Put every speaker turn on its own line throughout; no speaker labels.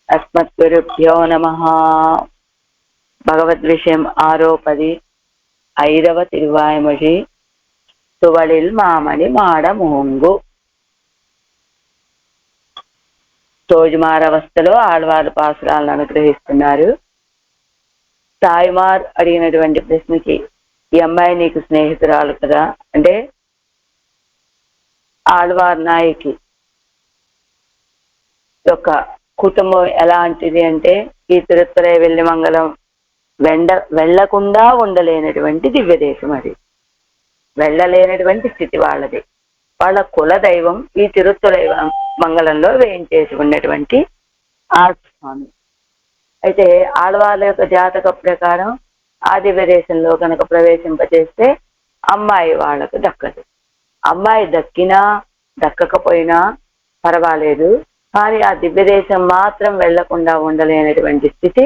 అస్మద్గురుభ్యో నమః. భగవద్విషయం 6వ 5వ తిరువాయ్మొഴി. துவளில் மாமணி మాడమూంగు. తోజుమారవస్థలో ఆళ్వారు పాసురాలను అనుగ్రహిస్తున్నారు. తాయిమార్ అడిగినటువంటి ప్రశ్నకి, ఈ అమ్మాయి నీకు స్నేహితురాలు కదా అంటే, ఆళ్వార్ నాయకి యొక్క కుటుంబం ఎలాంటిది అంటే, ఈ తిరుత్తరై వెల్లిమంగళం వెళ్లకుండా ఉండలేనటువంటి దివ్యదేశం. అది వెళ్ళలేనటువంటి స్థితి వాళ్ళది. వాళ్ళ కుల దైవం ఈ తిరుత్తరై మంగళంలో వేయించేసి ఉన్నటువంటి ఆ స్వామి. అయితే ఆళ్వార్ల యొక్క జాతక ప్రకారం ఆ దివ్యదేశంలో కనుక ప్రవేశింపచేస్తే అమ్మాయి వాళ్ళకు దక్కదు. అమ్మాయి దక్కినా దక్కకపోయినా పర్వాలేదు, కానీ ఆ దివ్యదేశం మాత్రం వెళ్లకుండా ఉండలేనటువంటి స్థితి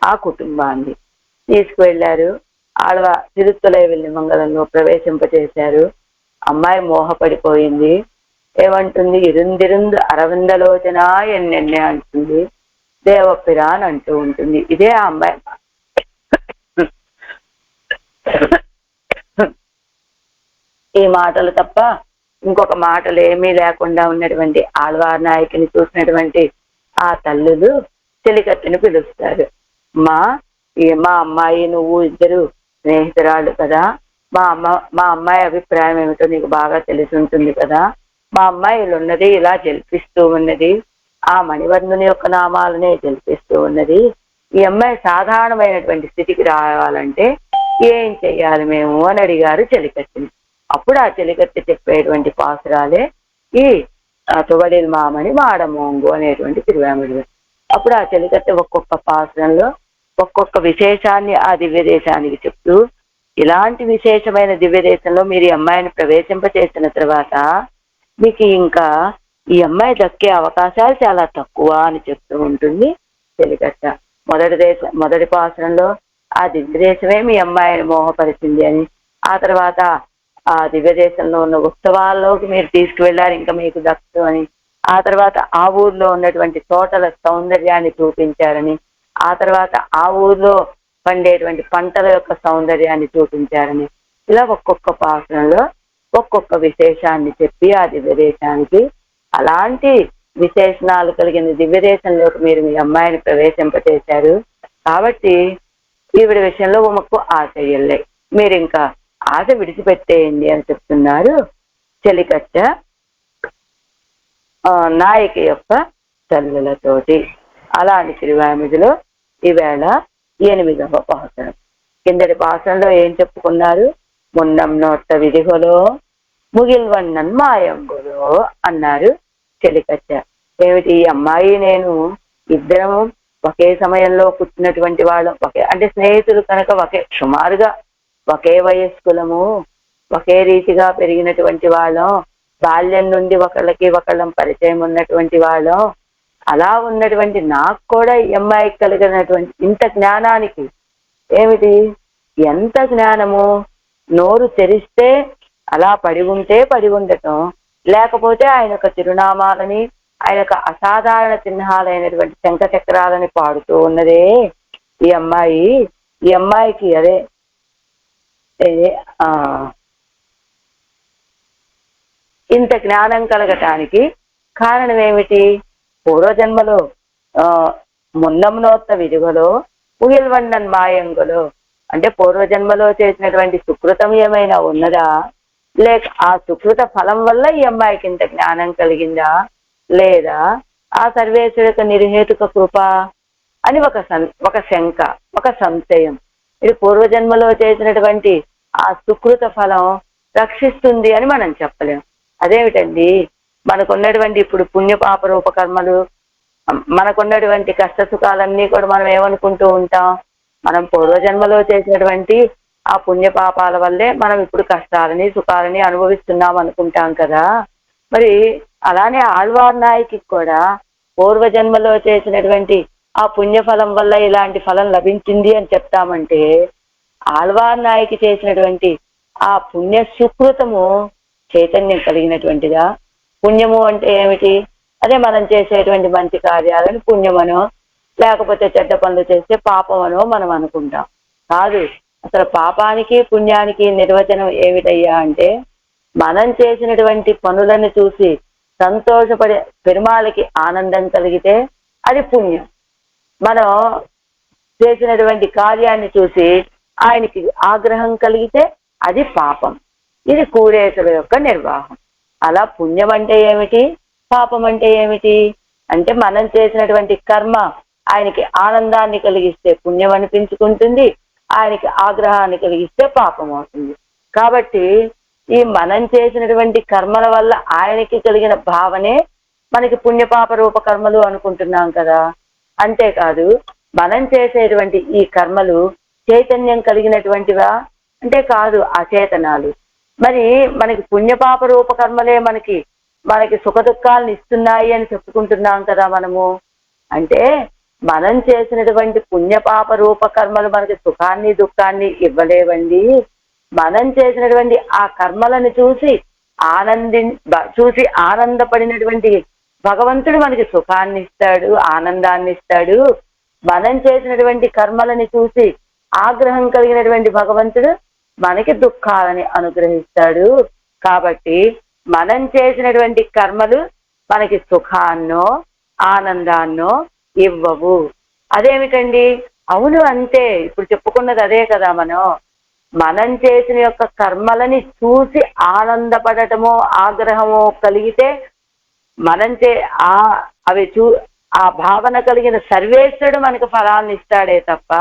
ఆ కుటుంబాన్ని. తీసుకువెళ్లారు, తిరుత్తరై వెల్లిమంగళంలో ప్రవేశింపచేశారు. అమ్మాయి మోహపడిపోయింది. ఏమంటుంది? ఇరుందిరుందు అరవిందలోచన ఎన్నెన్నే అంటుంది, దేవపిరాన్ అంటూ ఉంటుంది. ఇదే ఆ అమ్మాయి. ఈ మాటలు తప్ప ఇంకొక మాటలు ఏమీ లేకుండా ఉన్నటువంటి ఆళ్వార్ నాయకుని చూసినటువంటి ఆ తల్లులు చెలికత్తెని పిలుస్తారు. మా అమ్మాయి నువ్వు ఇద్దరు స్నేహితురాలు కదా, మా అమ్మాయి అభిప్రాయం ఏమిటో నీకు బాగా తెలిసి ఉంటుంది కదా. మా అమ్మాయి ఇలా ఉన్నది, ఇలా జల్పిస్తూ ఉన్నది, ఆ మణివర్ణుని యొక్క నామాలనే జల్పిస్తూ ఉన్నది. ఈ అమ్మాయి సాధారణమైనటువంటి స్థితికి రావాలంటే ఏం చెయ్యాలి మేము అని అడిగారు చెలికత్తిని. అప్పుడు ఆ చెలికత్తి చెప్పేటువంటి పాసురాలే ఈ తువడిల్ మామణి మాడమూంగు అనేటువంటి తిరువాయ్మొഴి. అప్పుడు ఆ చెలికత్తి ఒక్కొక్క పాసురంలో ఒక్కొక్క విశేషాన్ని ఆ దివ్యదేశానికి చెప్తూ, ఇలాంటి విశేషమైన దివ్యదేశంలో మీరు ఈ అమ్మాయిని ప్రవేశింపచేసిన తర్వాత మీకు ఇంకా ఈ అమ్మాయి దక్కే అవకాశాలు చాలా తక్కువ అని చెప్తూ ఉంటుంది చెలికట్ట. మొదటి పాసురంలో ఆ దివ్యదేశమే మీ అమ్మాయిని మోహపరిచింది అని, ఆ తర్వాత ఆ దివ్యదేశంలో ఉన్న ఉత్సవాల్లోకి మీరు తీసుకువెళ్ళారు, ఇంకా మీకు దక్కు అని, ఆ తర్వాత ఆ ఊర్లో ఉన్నటువంటి తోటల సౌందర్యాన్ని చూపించారని, ఆ తర్వాత ఆ ఊర్లో పండేటువంటి పంటల యొక్క సౌందర్యాన్ని చూపించారని, ఇలా ఒక్కొక్క పాసురంలో ఒక్కొక్క విశేషాన్ని చెప్పి ఆ దివ్యదేశానికి, అలాంటి విశేషణాలు కలిగిన దివ్యదేశంలోకి మీరు మీ అమ్మాయిని ప్రవేశింపచేశారు కాబట్టి ఈవిడ విషయంలో మాకు ఆశ ఇల్లే, మీరు ఇంకా ఆశ విడిచిపెట్టేయండి అని చెప్తున్నారు చెలికట్ట నాయకి యొక్క తల్లులతోటి. అలాంటి తిరువాయ్మొഴിలో ఈవేళ 8వ పాసురం. కిందటి పాసురంలో ఏం చెప్పుకున్నారు? మున్నం నోట్ట విధిగొలో ముగిల్వన్నన్ మాయంగులో అన్నారు చెలికట్ట. ఏమిటి? ఈ అమ్మాయి నేను ఇద్దరము ఒకే సమయంలో పుట్టినటువంటి వాళ్ళం, అంటే స్నేహితులు కనుక సుమారుగా ఒకే వయస్కులము, ఒకే రీతిగా పెరిగినటువంటి వాళ్ళం, బాల్యం నుండి ఒకళ్ళం పరిచయం ఉన్నటువంటి వాళ్ళం. అలా ఉన్నటువంటి నాకు కూడా ఈ అమ్మాయికి కలిగినటువంటి ఇంత జ్ఞానానికి ఏమిటి, ఎంత జ్ఞానము! నోరు తెరిస్తే అలా పడి ఉండటం, లేకపోతే ఆయన యొక్క తిరునామాలని, ఆయన యొక్క అసాధారణ చిహ్నాలైనటువంటి శంఖ చక్రాలని పాడుతూ ఉన్నదే ఈ అమ్మాయి. ఈ అమ్మాయికి అదే ఇంత జ్ఞానం కలగటానికి కారణం ఏమిటి? పూర్వజన్మలో మున్నంనోత్త విధిగలో ముగిల్వన్నన్ మాయంగులో అంటే పూర్వజన్మలో చేసినటువంటి సుకృతం ఏమైనా ఉన్నదా, లేక ఆ సుకృత ఫలం వల్ల ఈ అమ్మాయికి ఇంత జ్ఞానం కలిగిందా, లేదా ఆ సర్వేశ్వర యొక్క నిర్హేతుక కృప అని ఒక శంక, ఒక సంశయం. ఇది పూర్వజన్మలో చేసినటువంటి ఆ సుకృత ఫలం రక్షిస్తుంది అని మనం చెప్పలేం. అదేమిటండి, మనకున్నటువంటి ఇప్పుడు పుణ్యపాప రూపకర్మలు, మనకున్నటువంటి కష్ట సుఖాలన్నీ కూడా మనం ఏమనుకుంటూ ఉంటాం? మనం పూర్వజన్మలో చేసినటువంటి ఆ పుణ్యపాపాల వల్లే మనం ఇప్పుడు కష్టాలని సుఖాలని అనుభవిస్తున్నాం అనుకుంటాం కదా. మరి అలానే ఆళ్వార్ నాయకి కూడా పూర్వజన్మలో చేసినటువంటి ఆ పుణ్యఫలం వల్ల ఇలాంటి ఫలం లభించింది అని చెప్తామంటే, ఆళ్వార్ నాయకి చేసినటువంటి ఆ పుణ్య సుకృతము చైతన్యం కలిగినటువంటిదా? పుణ్యము అంటే ఏమిటి? అదే మనం చేసేటువంటి మంచి కార్యాలను పుణ్యమనో, లేకపోతే చెడ్డ పనులు చేస్తే పాపమనో మనం అనుకుంటాం. కాదు, అసలు పాపానికి పుణ్యానికి నిర్వచనం ఏమిటయ్యా అంటే, మనం చేసినటువంటి పనులను చూసి సంతోషపడే పెరుమాళకి ఆనందం కలిగితే అది పుణ్యం. మనం చేసినటువంటి కార్యాన్ని చూసి ఆయనకి ఆగ్రహం కలిగితే అది పాపం. ఇది కూరేసుల యొక్క నిర్వాహం. అలా పుణ్యం అంటే ఏమిటి, పాపం అంటే ఏమిటి అంటే, మనం చేసినటువంటి కర్మ ఆయనకి ఆనందాన్ని కలిగిస్తే పుణ్యం అనిపించుకుంటుంది, ఆయనకి ఆగ్రహాన్ని కలిగిస్తే పాపం అవుతుంది. కాబట్టి ఈ మనం చేసినటువంటి కర్మల వల్ల ఆయనకి కలిగిన భావనే మనకి పుణ్యపాప రూప కర్మలు అనుకుంటున్నాం కదా. అంతేకాదు, మనం చేసేటువంటి ఈ కర్మలు చైతన్యం కలిగినటువంటివా అంటే కాదు, అచేతనాలు. మరి మనకి పుణ్యపాప రూప కర్మలే మనకి సుఖ దుఃఖాలను ఇస్తున్నాయి అని చెప్పుకుంటున్నాం కదా మనము. అంటే మనం చేసినటువంటి పుణ్యపాప రూప కర్మలు మనకి సుఖాన్ని దుఃఖాన్ని ఇవ్వలేవండి. మనం చేసినటువంటి ఆ కర్మలను చూసి ఆనందపడినటువంటి భగవంతుడు మనకి సుఖాన్ని ఇస్తాడు, ఆనందాన్ని ఇస్తాడు. మనం చేసినటువంటి కర్మలని చూసి ఆగ్రహం కలిగినటువంటి భగవంతుడు మనకి దుఃఖాలని అనుగ్రహిస్తాడు. కాబట్టి మనం చేసినటువంటి కర్మలు మనకి సుఖాన్నో ఆనందాన్నో ఇవ్వవు. అదేమిటండి? అవును, అంతే. ఇప్పుడు చెప్పుకున్నది అదే కదా. మనం చేసిన యొక్క కర్మలని చూసి ఆనందపడటమో ఆగ్రహమో కలిగితే ఆ భావన కలిగిన సర్వేశ్వరుడు మనకు ఫలాన్ని ఇస్తాడే తప్ప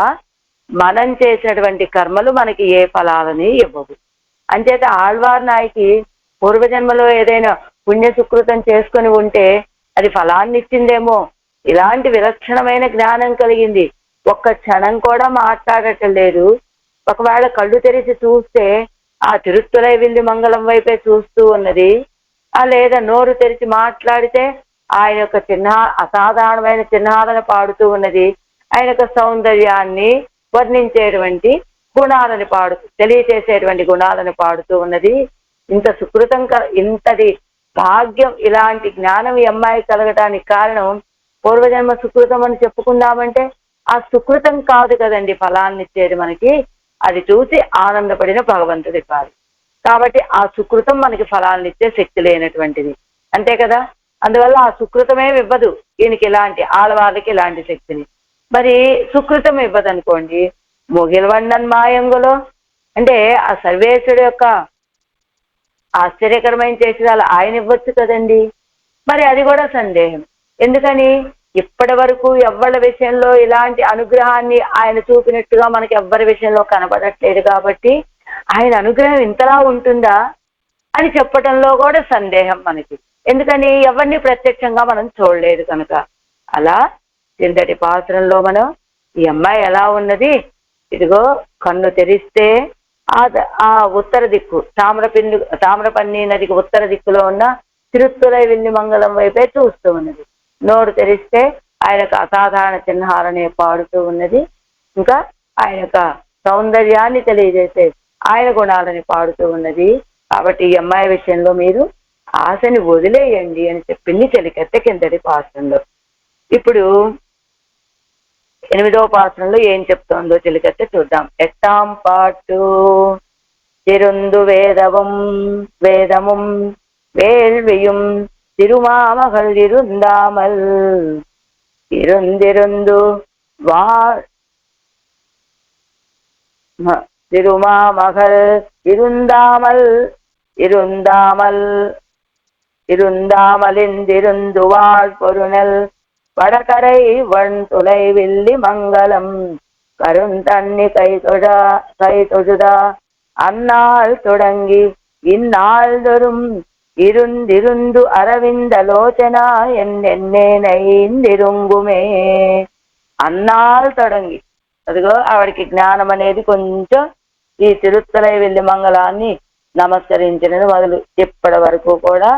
మనం చేసినటువంటి కర్మలు మనకి ఏ ఫలాలని ఇవ్వవు. అంచేత ఆళ్వార్ నాయకి పూర్వజన్మలో ఏదైనా పుణ్య సుకృతం చేసుకుని ఉంటే అది ఫలాన్ని ఇచ్చిందేమో. ఇలాంటి విలక్షణమైన జ్ఞానం కలిగింది. ఒక్క క్షణం కూడా మాట్లాడటం లేదు. ఒకవేళ కళ్ళు తెరిచి చూస్తే ఆ తిరుత్తులై విల్లి మంగళం వైపే చూస్తూ ఉన్నది. లేదా నోరు తెరిచి మాట్లాడితే ఆయన యొక్క అసాధారణమైన చిహ్నాలను పాడుతూ ఉన్నది. ఆయన యొక్క సౌందర్యాన్ని వర్ణించేటువంటి గుణాలను తెలియచేసేటువంటి గుణాలను పాడుతూ ఉన్నది. ఇంత సుకృతం, ఇంతటి భాగ్యం, ఇలాంటి జ్ఞానం ఈ అమ్మాయి కలగటానికి కారణం పూర్వజన్మ సుకృతం అని చెప్పుకుందామంటే ఆ సుకృతం కాదు కదండి ఫలాన్ని ఇచ్చేది మనకి. అది చూసి ఆనందపడిన భగవంతుడి కాదు. కాబట్టి ఆ సుకృతం మనకి ఫలాన్ని ఇచ్చే శక్తి లేనటువంటిది, అంతే కదా. అందువల్ల ఆ సుకృతమే ఇవ్వదు ఈయనకి, ఇలాంటి ఆడవాళ్ళకి ఇలాంటి శక్తిని. మరి సుకృతం ఇవ్వదు అనుకోండి, మొగిల్వండన్ మాయంగులో అంటే ఆ సర్వేశ్వరుడు యొక్క ఆశ్చర్యకరమైన చేసేదాలు ఆయన ఇవ్వచ్చు కదండి. మరి అది కూడా సందేహం. ఎందుకని? ఇప్పటి వరకు ఎవ్వరి విషయంలో ఇలాంటి అనుగ్రహాన్ని ఆయన చూపినట్టుగా మనకి ఎవ్వరి విషయంలో కనపడట్లేదు. కాబట్టి ఆయన అనుగ్రహం ఇంతలా ఉంటుందా అని చెప్పటంలో కూడా సందేహం మనకి. ఎందుకని? ఎవరిని ప్రత్యక్షంగా మనం చూడలేదు కనుక. అలా కిందటి పాత్రలో ఈ అమ్మాయి ఎలా ఇదిగో కన్ను తెరిస్తే ఆ ఉత్తర దిక్కు తామ్రపన్ని నదికి ఉత్తర దిక్కులో ఉన్న తిరుత్తులై విల్లి మంగళం వైపే చూస్తూ ఉన్నది. నోరు తెరిస్తే ఆయనకు అసాధారణ చిహ్నాలనే పాడుతూ ఉన్నది. ఇంకా ఆయన యొక్క సౌందర్యాన్ని తెలియజేసే ఆయన గుణాలని పాడుతూ ఉన్నది. కాబట్టి ఈ అమ్మాయి విషయంలో మీరు ఆశని వదిలేయండి అని చెప్పింది చెలికత్తె కిందటి పాత్రంలో. ఇప్పుడు 8వ పాత్రంలో ఏం చెప్తోందో చెలికత్తె చూద్దాం. ఎట్టాం పాటు తిరుందు వేదముం వేల్విயும் திருமாமகள் இருந்தாமல் இருந்திருந்து திருமாமகள் இருந்தாமலிந்திருந்து வாழ் பொருணல் வடகரை வண்துளை வில்லி மங்களம் கருந்தண்ணி கைதொழுதா அந்நாள் தொடங்கி இந்நாள் தோறும் இருந்திருந்து அரவிந்த லோచనా ఎన్నెన్నేనైందిరుంగుమే. అన్నాళ్ళు తొడంగి, అదిగో ఆవిడికి జ్ఞానం అనేది కొంచెం ఈ తిరుత్తలై వెళ్ళి మంగళాన్ని నమస్కరించినది మొదలు ఇప్పటి వరకు కూడా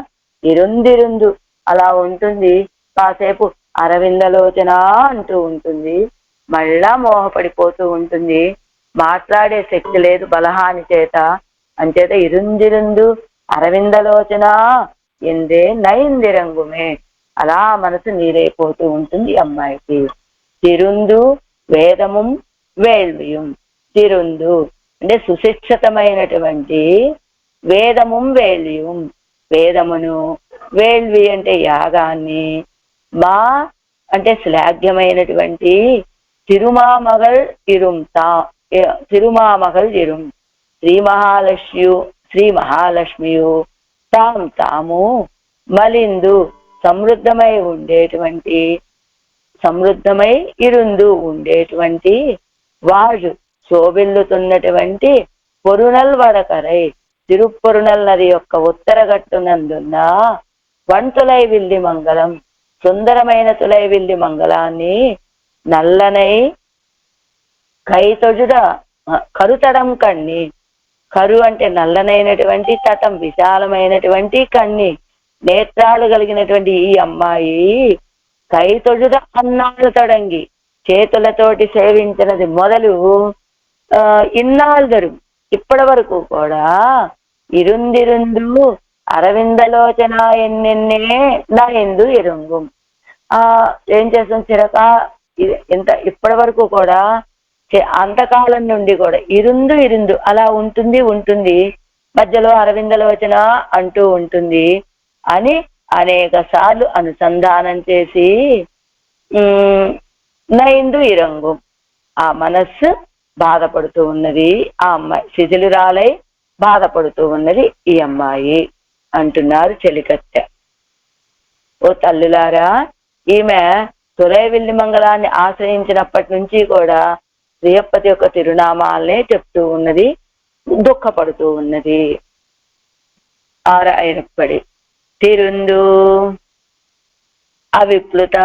ఇరుందిరుందు అలా ఉంటుంది. కాసేపు అరవింద లోచన అంటూ ఉంటుంది, మళ్ళా మోహపడిపోతూ ఉంటుంది. మాట్లాడే శక్తి లేదు బలహాని చేత. అంచేత ఇరుందిరుందు అరవిందలోచన ఎందే నైందిరంగుమే. అలా మనసు నీరైపోతూ ఉంటుంది అమ్మాయికి. తిరుందు వేదము వేల్వియం. తిరుందు అంటే సుశిక్షితమైనటువంటి వేదము వేల్వియం, వేదమును, వేల్వి అంటే యాగాన్ని, మా అంటే శ్లాఘ్యమైనటువంటి తిరుమామగల్ ఇరుంతా, తిరుమామగల్ ఇరుం, శ్రీ మహాలక్ష్మియు తాము మలిందు సమృద్ధమై ఉండేటువంటి, సమృద్ధమై ఇరుందు ఉండేటువంటి వాజు శోభిల్లుతున్నటువంటి పొరునల్ వడకరై, తిరుప్పొరునల్ నది యొక్క ఉత్తర గట్టునందున్న వంతులై విల్లి మంగళం, సుందరమైన తులై విల్లి మంగళాన్ని నల్లనై కైతొజుడ కరుతడం కన్ని. కరు అంటే నల్లనైనటువంటి తటం, విశాలమైనటువంటి కన్ని, నేత్రాలు కలిగినటువంటి ఈ అమ్మాయి కైతొజుడ అన్నాళ్ళు తడంగి, చేతులతోటి సేవించినది మొదలు ఇన్నాళ్ళరు ఇప్పటి వరకు కూడా ఇరుందిరుందు అరవిందలోచన ఎన్నెన్నే నా ఎందు ఇరుంగు. ఏం చేస్తాం చిరక ఇంత ఇప్పటి వరకు కూడా అంతకాలం నుండి కూడా ఇరుందు అలా ఉంటుంది, మధ్యలో అరవిందలోచన అంటూ ఉంటుంది అని అనేక సార్లు అనుసంధానం చేసి నైందు ఇరంగు, ఆ మనస్సు బాధపడుతూ ఉన్నది. ఆ అమ్మాయి శిథిలురాలై బాధపడుతూ ఉన్నది ఈ అమ్మాయి అంటున్నారు చెలికత్తె. ఓ తల్లులారా, ఈమె తులైవిల్లి మంగళాన్ని ఆశ్రయించినప్పటి నుంచి కూడా శ్రీయప్పతి యొక్క తిరునామాలనే చెప్తూ ఉన్నది, దుఃఖపడుతూ ఉన్నది. ఆరాయనప్పటి తిరుందు అవిప్లుత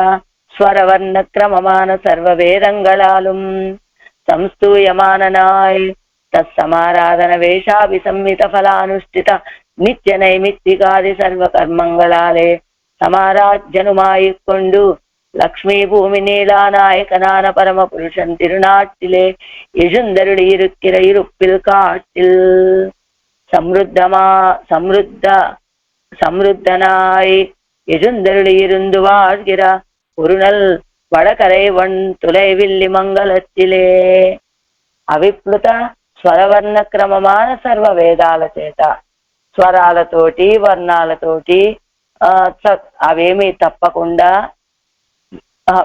స్వరవర్ణ క్రమమాన సర్వ వేదంగళాலும் సంస్తూయమాననాయ్ తత్సమారాధన వేషాభిసంహిత ఫలానుష్ఠిత నిత్య నైమిత్తికాది సర్వ కర్మంగళాలే సమారాధ్యనుమాయికొండు లక్ష్మీ భూమి నీలానాయకనాన పరమ పురుషన్ తిరునాట్టిలే యజుందరుడు ఇరుక్కిర ఇరుప్పిల్ కాట్టిల్ சம்ருத்தனாய் எஜுந்தருளி இருந்து வாழ்கிற ஒருநல் வடகரை வன் துளைவில்லி மங்களத்திலே. అవిప్లుత స్వరవర్ణ క్రమమాన సర్వ వేదాల చేత, స్వరాలతోటి వర్ణాలతోటి అవేమీ తప్పకుండా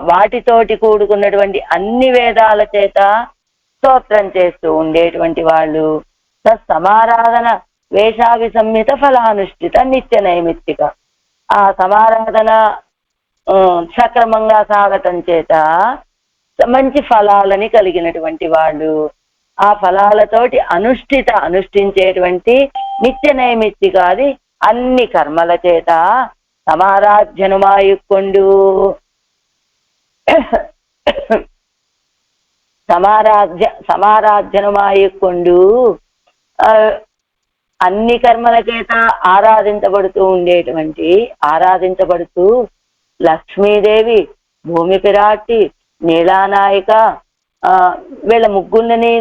వాటితోటి కూడుకున్నటువంటి అన్ని వేదాల చేత స్తోత్రం చేస్తూ ఉండేటువంటి వాళ్ళు. సమారాధన వేషాభిసంహిత ఫలానుష్ఠిత నిత్య నైమిత్తిక, ఆ సమారాధన సక్రమంగా సాగటం చేత మంచి ఫలాలని కలిగినటువంటి వాళ్ళు. ఆ ఫలాలతోటి అనుష్ఠించేటువంటి నిత్య నైమిత్తికాది అన్ని కర్మల చేత సమారాధ్యనుమాయుకొండు, సమారాధ్యనుమాయుకొండు అన్ని కర్మల చేత ఆరాధించబడుతూ లక్ష్మీదేవి, భూమి పిరాటి, నీలానాయిక, వీళ్ళ ముగ్గురిని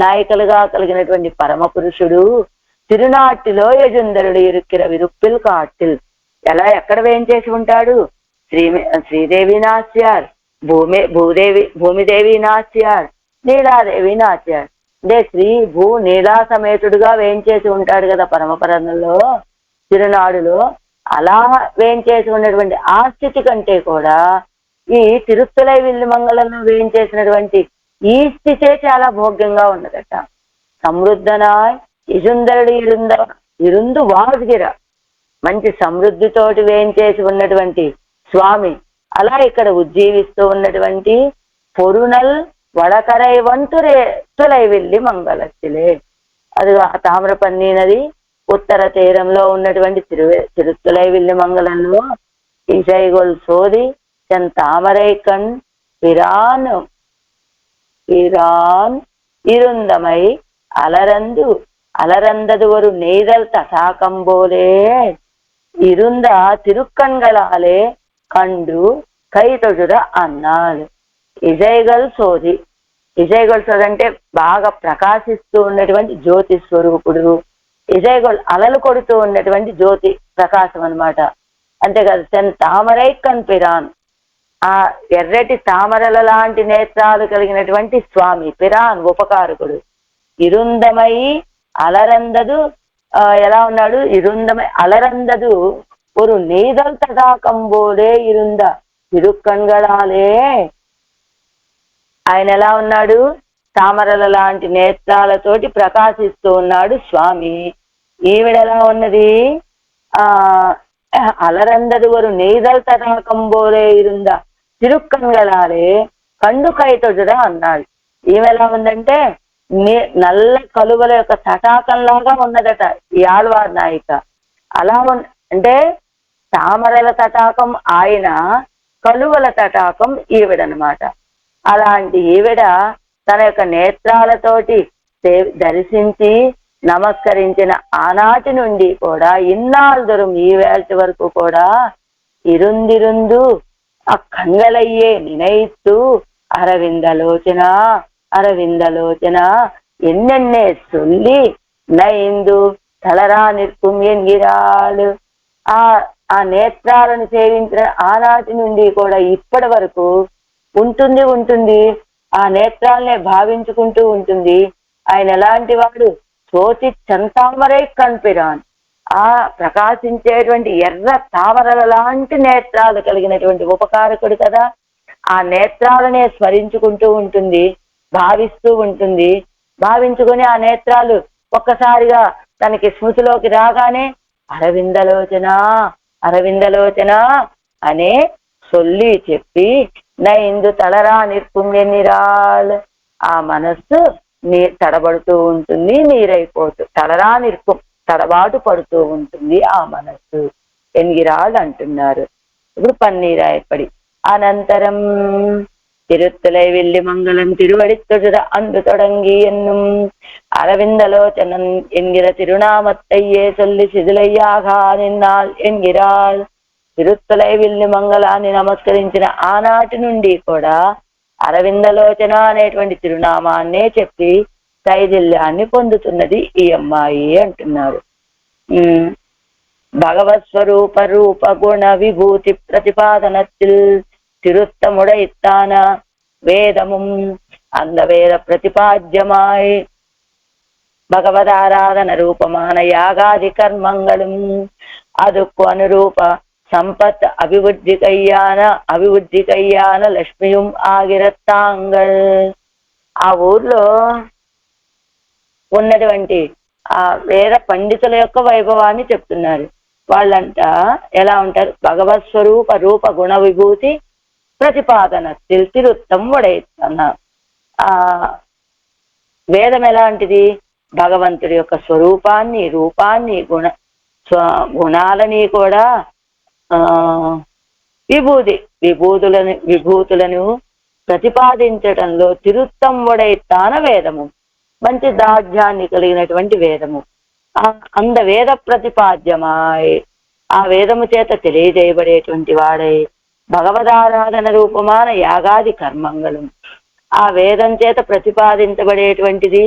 నాయికలుగా కలిగినటువంటి పరమ పురుషుడు తిరునాటిలో యజుందరుడు ఇరుక్కిర విరుప్పిల్ కాట్టిల్. ఎక్కడ వేయించేసి ఉంటాడు? శ్రీదేవి నాచ్యార్, భూమిదేవి నాచ్యార్, నీలాదేవి నాచ్యార్. అంటే శ్రీ భూ నీలా సమేతుడుగా వేయించేసి ఉంటాడు కదా పరమపరంలో తిరునాడులో. అలా వేయించేసి ఉన్నటువంటి ఆ స్థితి కంటే కూడా ఈ తిరుత్తలై విల్లి మంగళంలో వేయించేసినటువంటి ఈ స్థితే చాలా భోగ్యంగా ఉన్నదట. సమృద్ధనాయ్ యజుందరుడు ఇరుందు వాజ్గిర, మంచి సమృద్ధితోటి వేయించేసి ఉన్నటువంటి స్వామి అలా ఇక్కడ ఉజ్జీవిస్తూ ఉన్నటువంటి పొరునల్ వడకరై వంతురే తులై విల్లి మంగళత్తిలే. అది తామ్రపర్ణి నది ఉత్తర తీరంలో ఉన్నటువంటి తిరుతులై విల్లి మంగళంలో ఇసైగొల్ సోది తామరై కణ్ పిరాన్ இருந்தமை அலரந்தது ஒரு நெய்தல் தசாகம்போலே இருந்த திருக்கண்களாலே కండు కైతొడుర అన్నాడు. ఇజైగల్ సోది అంటే బాగా ప్రకాశిస్తూ ఉన్నటువంటి జ్యోతి స్వరూపుడు. ఇజయగోళ్ అలలు కొడుతూ ఉన్నటువంటి జ్యోతి ప్రకాశం అనమాట. అంతే కదా, సెన్ తామరై కన్పిరాన్, ఆ ఎర్రటి తామరల లాంటి నేత్రాలు కలిగినటువంటి స్వామి పిరాన్ ఉపకారకుడు. ఇరుందమై అలరందదు, ఎలా ఉన్నాడు? ఇరుందమై అలరందదు ஒரு நெய்தல் தடாகம் போலே இருந்த తిరుక్కణ్గళాలే. ఆయన ఎలా ఉన్నాడు? తామరల లాంటి నేత్రాలతోటి ప్రకాశిస్తూ ఉన్నాడు స్వామి. ఈవిడ ఎలా ఉన్నది? అలరందదు ஒரு நெய்தல் தடாகம் போலே இருந்த తిరుక్కణ్గళాలే కండు కైతొడురా అన్నాడు. ఈమె ఎలా ఉందంటే నల్ల కలువల యొక్క తటాకంలాగా ఉన్నదట ఈ ఆళ్వార్ నాయిక. అలా అంటే తామరల తటాకం ఆయన, కలువల తటాకం ఈవిడనమాట. అలాంటి ఈవిడ తన యొక్క నేత్రాలతోటి దర్శించి నమస్కరించిన ఆనాటి నుండి కూడా ఇన్నాళ్ళు ఈ వేళ వరకు కూడా ఇరుందిరుందు ఆ కంగళయ్యే నినయిత్తు అరవిందలోచన అరవిందలోచన ఎన్నెన్నే సొల్లి నైందు తలరా నిற்கும் ఎన్గిరాళ్ళు. ఆ నేత్రాలను సేవించిన ఆనాటి నుండి కూడా ఇప్పటి వరకు ఉంటుంది. ఆ నేత్రాలనే భావించుకుంటూ ఉంటుంది. ఆయన ఎలాంటి వాడు? సోచి చంతామరై కన్పిరాన్, ఆ ప్రకాశించేటువంటి ఎర్ర తామరల లాంటి నేత్రాలు కలిగినటువంటి ఉపకారకుడు కదా. ఆ నేత్రాలనే స్మరించుకుంటూ ఉంటుంది, భావిస్తూ ఉంటుంది. భావించుకొని ఆ నేత్రాలు ఒక్కసారిగా తనకి స్మృతిలోకి రాగానే అరవిందలోచన అరవిందలోచన అనే సొల్లి చెప్పి నైందు తలరా నిற்கும் ఆ మనస్సు తడబడుతూ ఉంటుంది, నీరైపోతూ తలరా నిற்கும் తడబాటు పడుతూ ఉంటుంది ఆ మనస్సు. ఎన్గిరాళ్ళు అంటున్నారు. ఇప్పుడు పన్నీరాయపడి అనంతరం తిరుత్తలై వెళ్ళి మంగళం తిరువడిత్తొడుర అందు తొడంగి ఎన్నుం அரவிந்தலோச்சனன் என்கிற திருநாமத்தையே சொல்லி சிதிலையாக నిన్నాள் ఎన్గిరాళ్. తిరుత్తలై వెళ్ళి మంగళాన్ని నమస్కరించిన ఆనాటి నుండి కూడా అరవిందలోచన అనేటువంటి తిరునామాన్నే చెప్పి శైథిల్యాన్ని పొందుతున్నది ఈ అమ్మాయి అంటున్నారు. భగవత్ స్వరూప రూప గుణ విభూతి ప్రతిపాదనத்தில் திருத்தமுடைத்தான வேதமும் அந்த வேத பிரதிபாத்தியமாய் భగవదారాధన రూపమాన యాగాది కర్మంగళం అదుకు అనురూప సంపత్ అభివృద్ధి కయ్యాన లక్ష్మియం ఆగిరత్తాంగల్. ఆ ఊర్లో ఉన్నటువంటి ఆ వేద పండితుల యొక్క వైభవాన్ని చెప్తున్నారు. వాళ్ళంట ఎలా ఉంటారు? భగవత్ స్వరూప రూప గుణ విభూతి ప్రతిపాదన తిరుత్తం వడైతన్న. ఆ వేదం ఎలాంటిది? భగవంతుడి యొక్క స్వరూపాన్ని, రూపాన్ని, గుణాలని కూడా విభూతులను ప్రతిపాదించటంలో తిరుత్తం వడైతాన వేదము, మంచి దాఢ్యాన్ని కలిగినటువంటి వేదము. అంద వేద ప్రతిపాద్యమాయ్, ఆ వేదము చేత తెలియజేయబడేటువంటి వాడై భగవదారాధన రూపమాన యాగాది కర్మంగళం, ఆ వేదం చేత ప్రతిపాదించబడేటువంటిది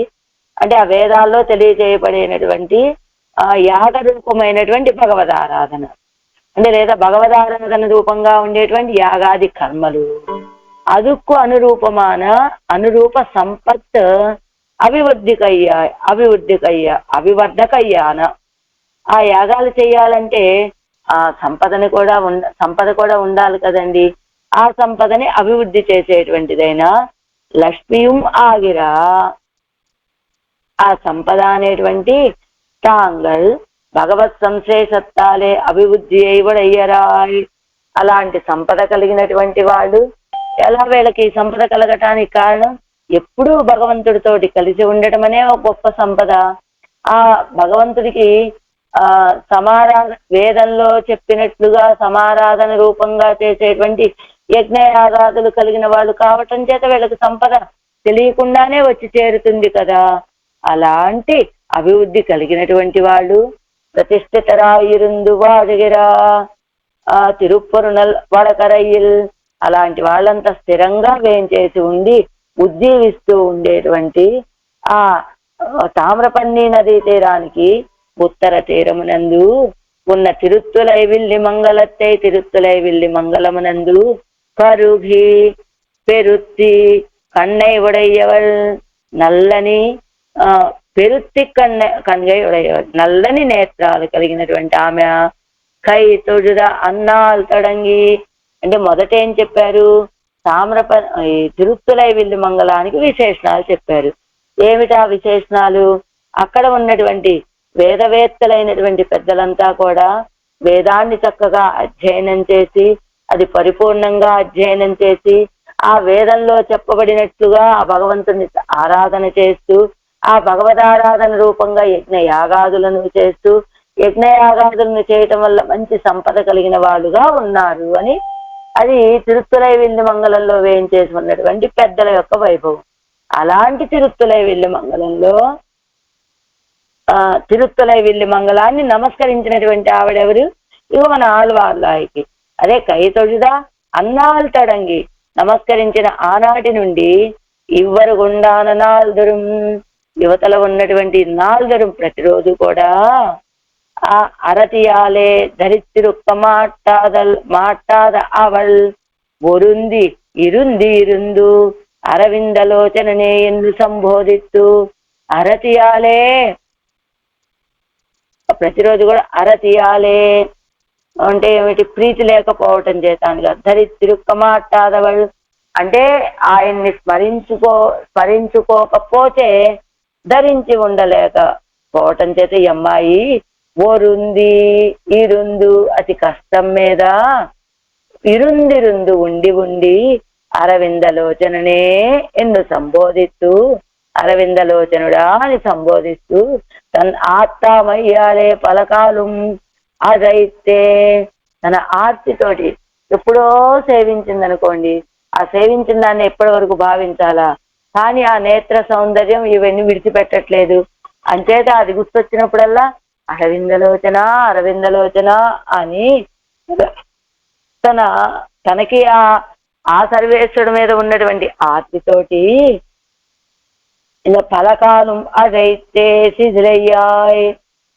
అంటే ఆ వేదాల్లో తెలియజేయబడినటువంటి ఆ యాగ రూపమైనటువంటి భగవదారాధన అంటే లేదా భగవదారాధన రూపంగా ఉండేటువంటి యాగాది కర్మలు. అదుక్కు అనురూప సంపత్ అభివర్ధకయ్యాన. ఆ యాగాలు చేయాలంటే ఆ సంపద కూడా ఉండాలి కదండి. ఆ సంపదని అభివృద్ధి చేసేటువంటిదైనా లక్ష్మియం ఆగిరా, ఆ సంపద అనేటువంటి తాంగల్ భగవత్ సంశేషత్తాలే అభివృద్ధి అయ్యరాయ్. అలాంటి సంపద కలిగినటువంటి వాళ్ళు ఎలా వీళ్ళకి సంపద కలగటానికి కారణం ఎప్పుడూ భగవంతుడితోటి కలిసి ఉండటం అనే ఒక గొప్ప సంపద. ఆ భగవంతుడికి వేదంలో చెప్పినట్లుగా సమారాధన రూపంగా చేసేటువంటి యజ్ఞయాగాదులు కలిగిన వాళ్ళు కావటం చేత వీళ్ళకి సంపద తెలియకుండానే వచ్చి చేరుతుంది కదా. అలాంటి అభివృద్ధి కలిగినటువంటి వాళ్ళు ప్రతిష్ఠితరాయిరుందు వాడగిరా తిరుప్పరునల్ వడకరయ్యిల్, అలాంటి వాళ్ళంతా స్థిరంగా వేయించేసి ఉండి ఉజ్జీవిస్తూ ఉండేటువంటి ఆ తామ్రపర్ణి నదీ తీరానికి ఉత్తర తీరమునందు ఉన్న తిరుత్తులై విల్లి మంగళత్తై తిరుత్తులై విల్లి మంగళమునందు కరుగి పెరుత్తి కన్నై ఉడయ్యవள் నల్లని పెరుత్తి కన్గై ఉడయ్యవள் నల్లని నేత్రాలు కలిగినటువంటి ఆమె కై తొడుద అన్నాలు తడంగి అంటే మొదట ఏం చెప్పారు? ఈ తిరుత్తులై విల్లి మంగళానికి విశేషణాలు చెప్పారు. ఏమిటా విశేషణాలు? అక్కడ ఉన్నటువంటి వేదవేత్తలైనటువంటి పెద్దలంతా కూడా వేదాన్ని చక్కగా అధ్యయనం చేసి అది పరిపూర్ణంగా అధ్యయనం చేసి ఆ వేదంలో చెప్పబడినట్లుగా ఆ భగవంతుని ఆరాధన చేస్తూ ఆ భగవదారాధన రూపంగా యజ్ఞ యాగాదులను చేస్తూ యజ్ఞయాగాదులను చేయటం వల్ల మంచి సంపద కలిగిన వాళ్ళుగా ఉన్నారు అని అది తిరుత్తులై విల్లి మంగళంలో వేయించేసి ఉన్నటువంటి పెద్దల యొక్క వైభవం. అలాంటి తిరుత్తులై విల్లి మంగళంలో తిరుత్తులై విల్లి మంగళాన్ని నమస్కరించినటువంటి ఆవిడెవరు? ఇవి మన ఆళ్వార్లాయికి అదే కైతొడుదా అన్నాలు తడంగి నమస్కరించిన ఆనాటి నుండి ఇవ్వరు గుండాన నాల్దరం యువతలో ఉన్నటువంటి నాల్దరం ప్రతిరోజు కూడా ఆ అరతియాలే ధరిత్తిరుక్క మాట్టాద అవள் ఒరుంది ఇరుంది ఇరుందు అరవిందలోచననే ಎಂದು సంబోధిత్తు అరతియాలే ప్రతిరోజు కూడా అరతియాలే అంటే ఏమిటి? ప్రీతి లేకపోవటం చేతానుగా ధరిత్తిరుక్క మాట్టాదవள் అంటే ఆయన్ని స్మరించుకోకపోతే ధరించి ఉండలేకపోవటం చేత ఈ అమ్మాయి ఓరుంది ఇరుందు అతి కష్టం మీద ఇరుందిరుందు ఉండి ఉండి అరవిందలోచననే ಎಂದು సంబోధిస్తూ అరవిందలోచనుడా అని సంబోధిస్తూ తన ఆత్మయ్యాలే పలకాలు అదైతే తన ఆర్తితోటి ఎప్పుడో సేవించింది అనుకోండి, ఆ సేవించిన దాన్ని ఎప్పటి వరకు భావించాలా, కానీ ఆ నేత్ర సౌందర్యం ఇవన్నీ విడిచిపెట్టట్లేదు. అంచేత అది గుర్తొచ్చినప్పుడల్లా అరవిందలోచన అరవిందలోచన అని తనకి ఆ సర్వేశ్వరుడు మీద ఉన్నటువంటి ఆర్తితోటి ఇలా పలకాలం అదైతే సిదిలయ్యాయ్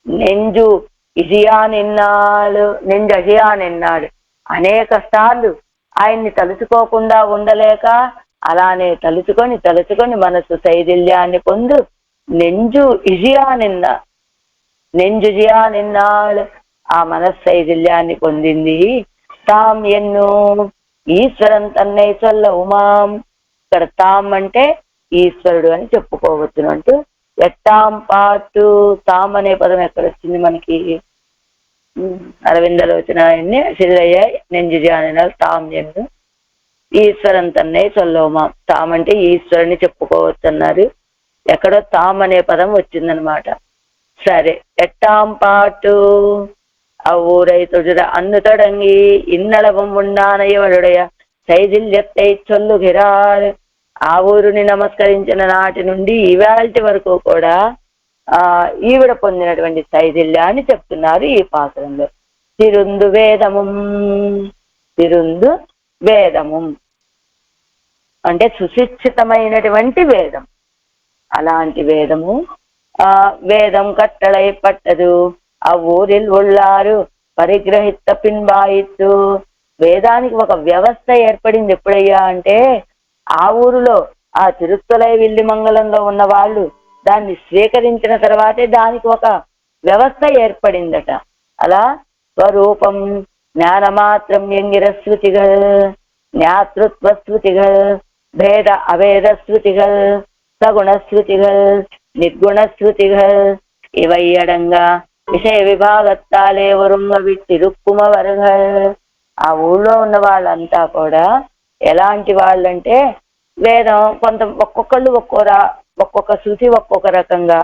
నెంజు ఇజియా నిన్నాడు అనేక సార్లు ఆయన్ని తలుచుకోకుండా ఉండలేక అలానే తలుచుకొని మనసు శైథిల్యాన్ని పొందు నెంజుజియా నిన్నాడు ఆ మనశ్శైథిల్యాన్ని పొందింది. తాం ఎన్నో ఈశ్వరం తన్నై చొల్ల ఉమాం ఇక్కడ తాం అంటే ఈశ్వరుడు అని చెప్పుకోవచ్చును అంటూ ఎట్టాం పాటు తాం అనే పదం ఎక్కడ వచ్చింది మనకి? అరవిందలోచన సిద్ధయ్యాయి నెంజుజియానినాలు తాం ఎన్ను ఈశ్వరం తన్నై చొల్ల ఉమాం తాం అంటే ఈశ్వరుని చెప్పుకోవచ్చు అన్నారు. ఎక్కడో తాం అనే పదం వచ్చిందనమాట. సరే ఎట్టాం పాటు ఊరై తొడుర అన్ను తొడంగి ఇన్నళవం ఉండానయ్యవడుడయ శైథిల్యత్తై చొల్లుగిరారు ఆ ఊరుని నమస్కరించిన నాటి నుండి ఇవాల్టి వరకు కూడా ఈవిడ పొందినటువంటి శైథిల్యాన్ని చెప్తున్నారు ఈ పాత్రంలో. తిరుందు వేదము అంటే సుశిక్షితమైనటువంటి వేదం. అలాంటి వేదము వేదం కట్టళై పట్టదు ఆ ఊరిల్ ఉళ్ళారు పరిగ్రహిత పిన్బాయిత్తు వేదానికి ఒక వ్యవస్థ ఏర్పడింది ఎప్పుడయ్యా అంటే ఆ ఊరిలో ఆ తిరుత్తులై విల్లి మంగళంలో ఉన్న వాళ్ళు దాన్ని స్వీకరించిన తర్వాతే దానికి ఒక వ్యవస్థ ఏర్పడిందట. అలా స్వరూపం జ్ఞానమాత్రం ఎంగిర శృతిగల్ జ్ఞాతృత్వ శృతిగల్ భేద అభేద శృతిగల్ సగుణ శృతిగల్ నిర్గుణ శృతిగల్ ఇవయ్యడంగా విషయ విభాగత్తాలే వరుంగ విట్టిరుక్కుమ వరుగల్ ఆ ఊళ్ళో ఉన్న వాళ్ళంతా కూడా ఎలాంటి వాళ్ళంటే వేదం ఒక్కొక్కళ్ళు ఒక్కొక్క శృతి ఒక్కొక్క రకంగా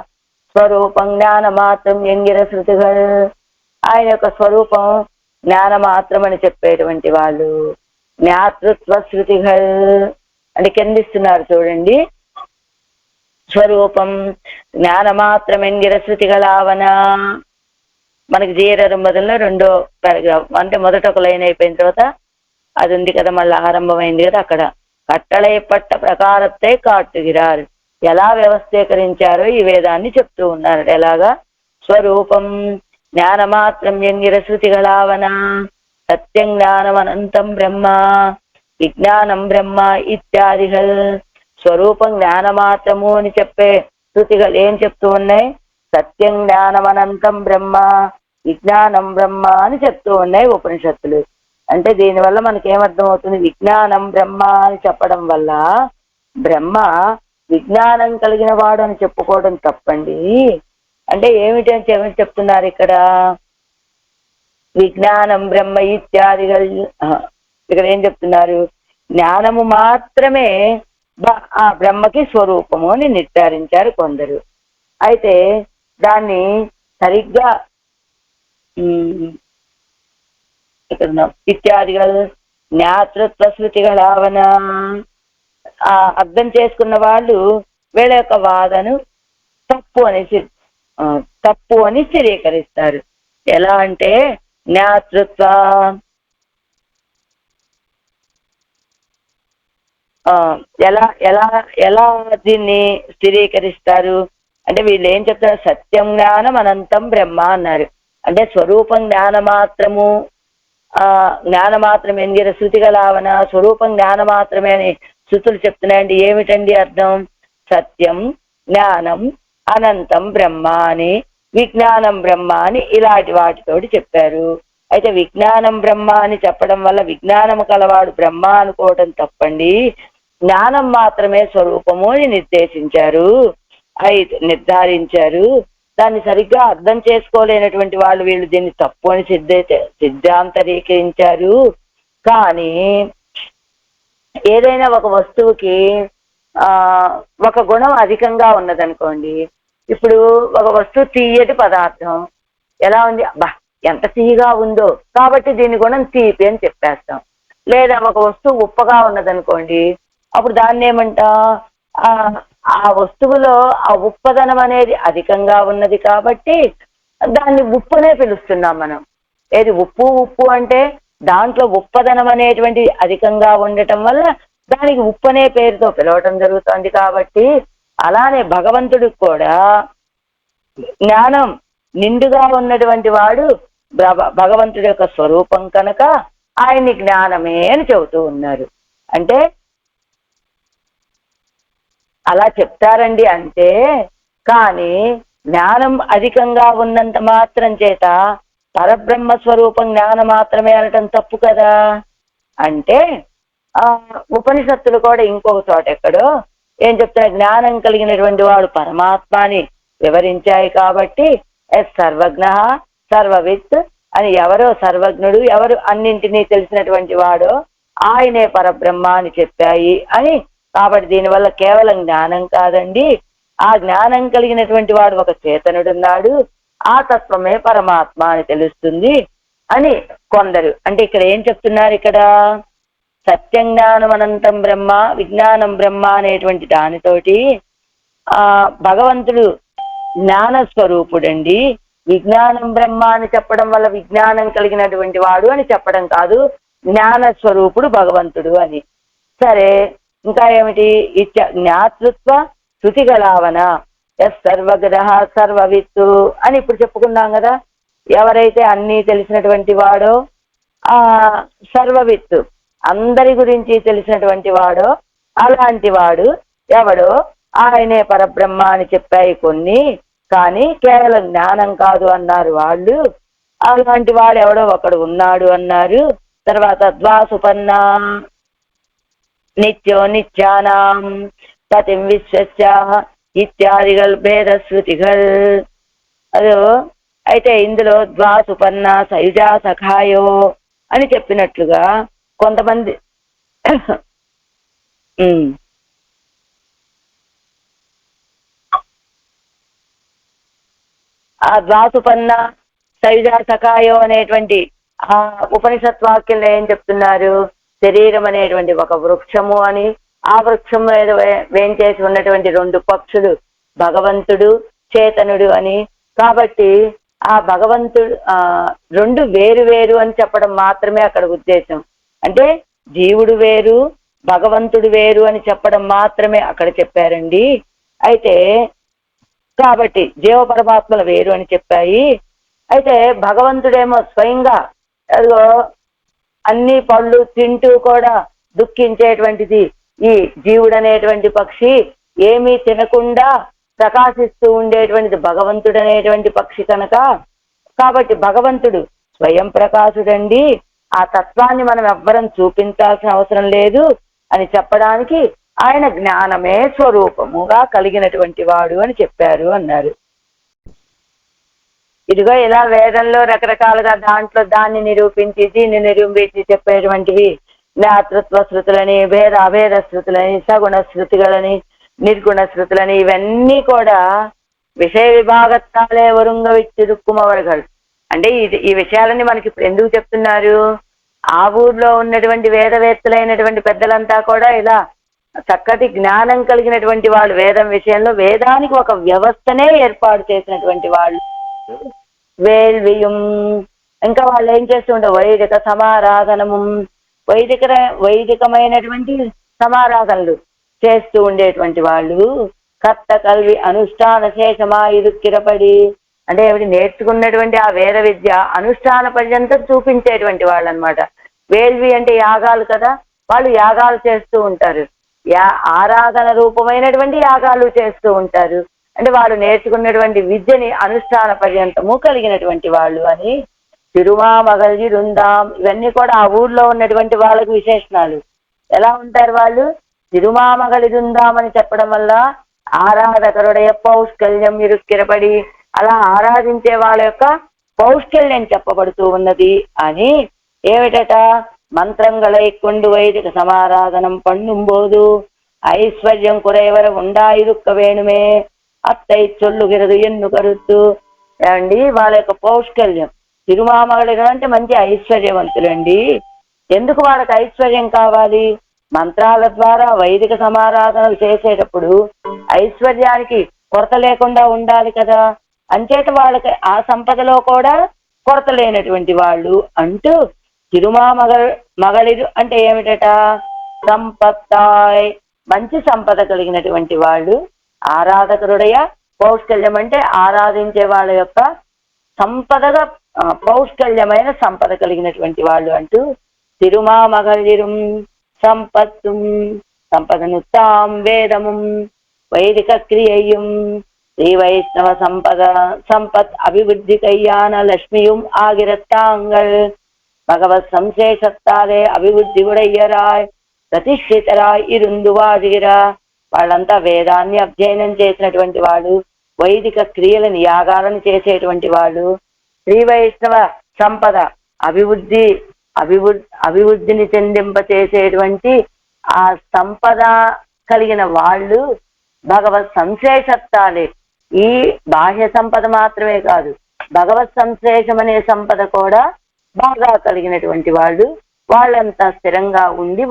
స్వరూపం జ్ఞాన మాత్రం ఎంగిర శృతిగల్ ఆయన యొక్క స్వరూపం జ్ఞాన మాత్రం అని చెప్పేటువంటి వాళ్ళు జ్ఞాతృత్వ శృతిగల్ అని కిందిస్తున్నారు చూడండి. స్వరూపం జ్ఞానమాత్రం ఎంగిర శృతిగలావన మనకి జీరరు మొదల్లో రెండో పారాగ్రాఫ్ అంటే మొదట ఒక లైన్ అయిపోయిన తర్వాత అది ఉంది కదా, మళ్ళీ ఆరంభమైంది కదా, అక్కడ కట్టళై పట్ట ప్రకారத்தை కాటుగిరారు ఎలా వ్యవస్థీకరించారో ఈ వేదాన్ని చెప్తూ ఉన్నారు. ఎలాగా స్వరూపం జ్ఞానమాత్రం యంగిరశ్రుతిగళావన సత్యం జ్ఞానమనంతం బ్రహ్మ విజ్ఞానం బ్రహ్మ ఇత్యాదిகள் స్వరూపం జ్ఞానమాత్రము అని చెప్పే శృతిகள் ఏం చెప్తూ ఉన్నాయి? సత్యం జ్ఞానమనంతం బ్రహ్మ విజ్ఞానం బ్రహ్మ అని చెప్తూ ఉన్నాయి ఉపనిషత్తులు. అంటే దీనివల్ల మనకేమర్థం అవుతుంది? విజ్ఞానం బ్రహ్మ అని చెప్పడం వల్ల బ్రహ్మ విజ్ఞానం కలిగిన వాడు అని చెప్పుకోవడం తప్పండి. అంటే ఏమిటని చెప్తున్నారు ఇక్కడ? విజ్ఞానం బ్రహ్మ ఇత్యాదిகள் ఇక్కడ ఏం చెప్తున్నారు? జ్ఞానము మాత్రమే ఆ బ్రహ్మకి స్వరూపము అని నిర్ధారించారు కొందరు. అయితే దాన్ని సరిగ్గా ఇక్కడ ఇత్యాదిகள் జ్ఞాతృత్వ స్మృతిగళావన అర్థం చేసుకున్న వాళ్ళు వీళ్ళ యొక్క వాదను తప్పు అని స్థిరీకరిస్తారు. ఎలా అంటే జ్ఞాతృత్వ ఎలా ఎలా ఎలా దీన్ని స్థిరీకరిస్తారు అంటే వీళ్ళు ఏం చెప్తారు? సత్యం జ్ఞానం అనంతం బ్రహ్మ అన్నారు. అంటే స్వరూపం జ్ఞానమాత్రము జ్ఞానమాత్రం ఎంగిర శృతిగలావన స్వరూపం జ్ఞానమాత్రమే అని శృతులు చెప్తున్నాయండి. ఏమిటండి అర్థం? సత్యం జ్ఞానం అనంతం బ్రహ్మ అని విజ్ఞానం బ్రహ్మ అని ఇలాంటి వాటితోటి చెప్పారు. అయితే విజ్ఞానం బ్రహ్మ అని చెప్పడం వల్ల విజ్ఞానము కలవాడు బ్రహ్మ అనుకోవడం తప్పండి. జ్ఞానం మాత్రమే స్వరూపము అని నిర్ధారించారు. దాన్ని సరిగ్గా అర్థం చేసుకోలేనటువంటి వాళ్ళు వీళ్ళు దీన్ని తప్పు అని సిద్ధాంతరీకరించారు. కానీ ఏదైనా ఒక వస్తువుకి ఒక గుణం అధికంగా ఉన్నదనుకోండి. ఇప్పుడు ఒక వస్తువు తీయటి పదార్థం ఎలా ఉంది, అబ్బా ఎంత తీయగా ఉందో కాబట్టి దీని గుణం తీపి అని చెప్పేస్తాం. లేదా ఒక వస్తువు ఉప్పగా ఉన్నదనుకోండి, అప్పుడు దాన్ని ఏమంటాం? ఆ వస్తువులో ఆ ఉప్పదనం అనేది అధికంగా ఉన్నది కాబట్టి దాన్ని ఉప్పునే పిలుస్తున్నాం మనం. ఏది ఉప్పు అంటే దాంట్లో ఉప్పదనం అనేటువంటి అధికంగా ఉండటం వల్ల దానికి ఉప్పు అనే పేరుతో పిలవటం జరుగుతుంది. కాబట్టి అలానే భగవంతుడికి కూడా జ్ఞానం నిండుగా ఉన్నటువంటి వాడు భగవంతుడి యొక్క స్వరూపం కనుక ఆయన్ని జ్ఞానమే అని చెబుతూ ఉన్నారు. అంటే అలా చెప్తారండి అంతే. కానీ జ్ఞానం అధికంగా ఉన్నంత మాత్రం చేత పరబ్రహ్మ స్వరూపం జ్ఞానం మాత్రమే అనటం తప్పు కదా. అంటే ఉపనిషత్తులు కూడా ఇంకొక చోట ఎక్కడో ఏం చెప్తారు? జ్ఞానం కలిగినటువంటి వాడు పరమాత్మని వివరించాయి కాబట్టి సర్వజ్ఞ సర్వవిత్ అని ఎవరో సర్వజ్ఞుడు ఎవరు అన్నింటినీ తెలిసినటువంటి వాడో ఆయనే పరబ్రహ్మ అని చెప్పాయి అని. కాబట్టి దీనివల్ల కేవలం జ్ఞానం కాదండి, ఆ జ్ఞానం కలిగినటువంటి వాడు ఒక చేతనుడున్నాడు, ఆ తత్వమే పరమాత్మ అని తెలుస్తుంది అని కొందరు. అంటే ఇక్కడ ఏం చెప్తున్నారు? ఇక్కడ సత్యం జ్ఞానం అనంతం బ్రహ్మ విజ్ఞానం బ్రహ్మ అనేటువంటి దానితోటి భగవంతుడు జ్ఞాన స్వరూపుడండి. విజ్ఞానం బ్రహ్మ అని చెప్పడం వల్ల విజ్ఞానం కలిగినటువంటి వాడు అని చెప్పడం కాదు, జ్ఞాన స్వరూపుడు భగవంతుడు అని. సరే, ఇంకా ఏమిటి? జ్ఞాతృత్వ శృతిగలావన సర్వగద సర్వవిత్తు అని ఇప్పుడు చెప్పుకున్నాం కదా. ఎవరైతే అన్నీ తెలిసినటువంటి వాడో సర్వవిత్తు అందరి గురించి తెలిసినటువంటి వాడో అలాంటి వాడు ఎవడో ఆయనే పరబ్రహ్మ అని చెప్పాయి కొన్ని. కానీ కేవలం జ్ఞానం కాదు అన్నారు వాళ్ళు. అలాంటి వాడు ఎవడో ఒకడు ఉన్నాడు అన్నారు. తర్వాత ద్వాసుపన్న నిత్యో నిత్యానాం పతిం విశ్వస్య ఇత్యాదిగల్ భేదశ్రుతిగల్. అదో అయితే ఇందులో ద్వాసుపన్న సయుజా సఖాయో అని చెప్పినట్లుగా కొంతమంది ఆ ద్వాసుపన్న సయుజా సఖాయో అనేటువంటి ఆ ఉపనిషత్ వాక్యంలో ఏం చెప్తున్నారు? శరీరం అనేటువంటి ఒక వృక్షము అని, ఆ వృక్షం మీద వేంచేసి ఉన్నటువంటి రెండు పక్షులు భగవంతుడు చేతనుడు అని. కాబట్టి ఆ భగవంతుడు రెండు వేరు వేరు అని చెప్పడం మాత్రమే అక్కడ ఉద్దేశం. అంటే జీవుడు వేరు భగవంతుడు వేరు అని చెప్పడం మాత్రమే అక్కడ చెప్పారండి. అయితే కాబట్టి జీవ పరమాత్మలు వేరు అని చెప్పాయి. అయితే భగవంతుడేమో స్వయంగా అదిగో అన్ని పళ్ళు తింటూ కూడా దుఃఖించేటువంటిది ఈ జీవుడు అనేటువంటి పక్షి. ఏమీ తినకుండా ప్రకాశిస్తూ ఉండేటువంటిది భగవంతుడు అనేటువంటి పక్షి కనుక, కాబట్టి భగవంతుడు స్వయం ప్రకాశుడండి. ఆ తత్వాన్ని మనం ఎవ్వరం చూపించాల్సిన అవసరం లేదు అని చెప్పడానికి ఆయన జ్ఞానమే స్వరూపముగా కలిగినటువంటి వాడు అని చెప్పారు అన్నారు. ఇదిగో ఇలా వేదంలో రకరకాలుగా దాంట్లో దాన్ని నిరూపించి దీన్ని నిరూపించి చెప్పేటువంటివి జ్ఞాతృత్వ శృతులని, భేద అభేద శృతులని, సగుణ శృతిలని, నిర్గుణ శృతులని, ఇవన్నీ కూడా విషయ విభాగత్తాలే వరుంగ విచ్చిరుక్కుమవడగడు. అంటే ఈ విషయాలన్నీ మనకి ఇప్పుడు ఎందుకు చెప్తున్నారు? ఆ ఊర్లో ఉన్నటువంటి వేదవేత్తలైనటువంటి పెద్దలంతా కూడా ఇలా చక్కటి జ్ఞానం కలిగినటువంటి వాళ్ళు, వేదం విషయంలో వేదానికి ఒక వ్యవస్థనే ఏర్పాటు చేసినటువంటి వాళ్ళు వేల్వియం. ఇంకా వాళ్ళు ఏం చేస్తుంటారు? వైదిక సమారాధనము, వైదికమైనటువంటి సమారాధనలు చేస్తూ ఉండేటువంటి వాళ్ళు. కర్త కల్వి అనుష్ఠాన శేషమా ఇరుక్కిరపడి, అంటే ఏమిటి? నేర్చుకున్నటువంటి ఆ వేద విద్య అనుష్ఠాన పర్యంతం చూపించేటువంటి వాళ్ళు అనమాట. వేల్వి అంటే యాగాలు కదా, వాళ్ళు యాగాలు చేస్తూ ఉంటారు. ఆరాధన రూపమైనటువంటి యాగాలు చేస్తూ ఉంటారు. అంటే వాళ్ళు నేర్చుకున్నటువంటి విద్యని అనుష్ఠాన పర్యంతము కలిగినటువంటి వాళ్ళు అని. తిరుమామగల్జి రుందాం, ఇవన్నీ కూడా ఆ ఊర్లో ఉన్నటువంటి వాళ్ళకు విశేషణాలు. ఎలా ఉంటారు వాళ్ళు? తిరుమామగలి రుందాం అని చెప్పడం వల్ల ఆరాధకరుடைய పౌష్కల్యం ఇరుక్కిరపడి, అలా ఆరాధించే వాళ్ళ యొక్క పౌష్కల్యం చెప్పబడుతూ ఉన్నది అని. ఏమిటట? మంత్రంగళై కొండు వైదిక సమారాధనం పన్నుంబోదు ఐశ్వర్యం కురైవర ఉండాయిరుక్క వేణుమే అత్తై చొల్లుగిరదు ఎన్ను కరుత్తు. ఏమండి, వాళ్ళ యొక్క పౌష్కల్యం. తిరుమామగళి అంటే మంచి ఐశ్వర్యవంతులండి. ఎందుకు వాళ్ళకి ఐశ్వర్యం కావాలి? మంత్రాల ద్వారా వైదిక సమారాధనలు చేసేటప్పుడు ఐశ్వర్యానికి కొరత లేకుండా ఉండాలి కదా. అంచేత వాళ్ళకి ఆ సంపదలో కూడా కొరత లేనటువంటి వాళ్ళు అంటూ మగళిరు అంటే ఏమిటట? సంపత్తాయ్, మంచి సంపద కలిగినటువంటి వాళ్ళు. ఆరాధకురుడయ పౌష్కల్యం అంటే ఆరాధించే వాళ్ళ యొక్క సంపదగా పౌష్కల్యమైన సంపద కలిగినటువంటి వాళ్ళు అంటూ తిరుమామగళిరుం సంపత్తు సంపదను తాం వేదము వైదిక క్రియయం శ్రీ వైష్ణవ సంపత్ అభివృద్ధి కయ్యాన లక్ష్మిயும் ஆகிரத்தாங்கள் பகவத் సంశేషత్తాలే అభివృద్ధి ఉడయ్యరాయ్ ప్రతిష్ఠితరాయ్ ఇరుందు వాదిరా. వాళ్ళంతా వేదాన్ని అధ్యయనం చేసినటువంటి వాళ్ళు, వైదిక క్రియలను యాగాలను చేసేటువంటి వాళ్ళు, శ్రీ వైష్ణవ సంపద అభివృద్ధిని చెందింప చేసేటువంటి ఆ సంపద కలిగిన వాళ్ళు భగవత్ సంశేషత్తాలే. ఈ బాహ్య సంపద మాత్రమే కాదు, భగవత్ సంశ్లేషం అనే సంపద కూడా బాగా కలిగినటువంటి వాళ్ళు. వాళ్ళంతా స్థిరంగా ఉండి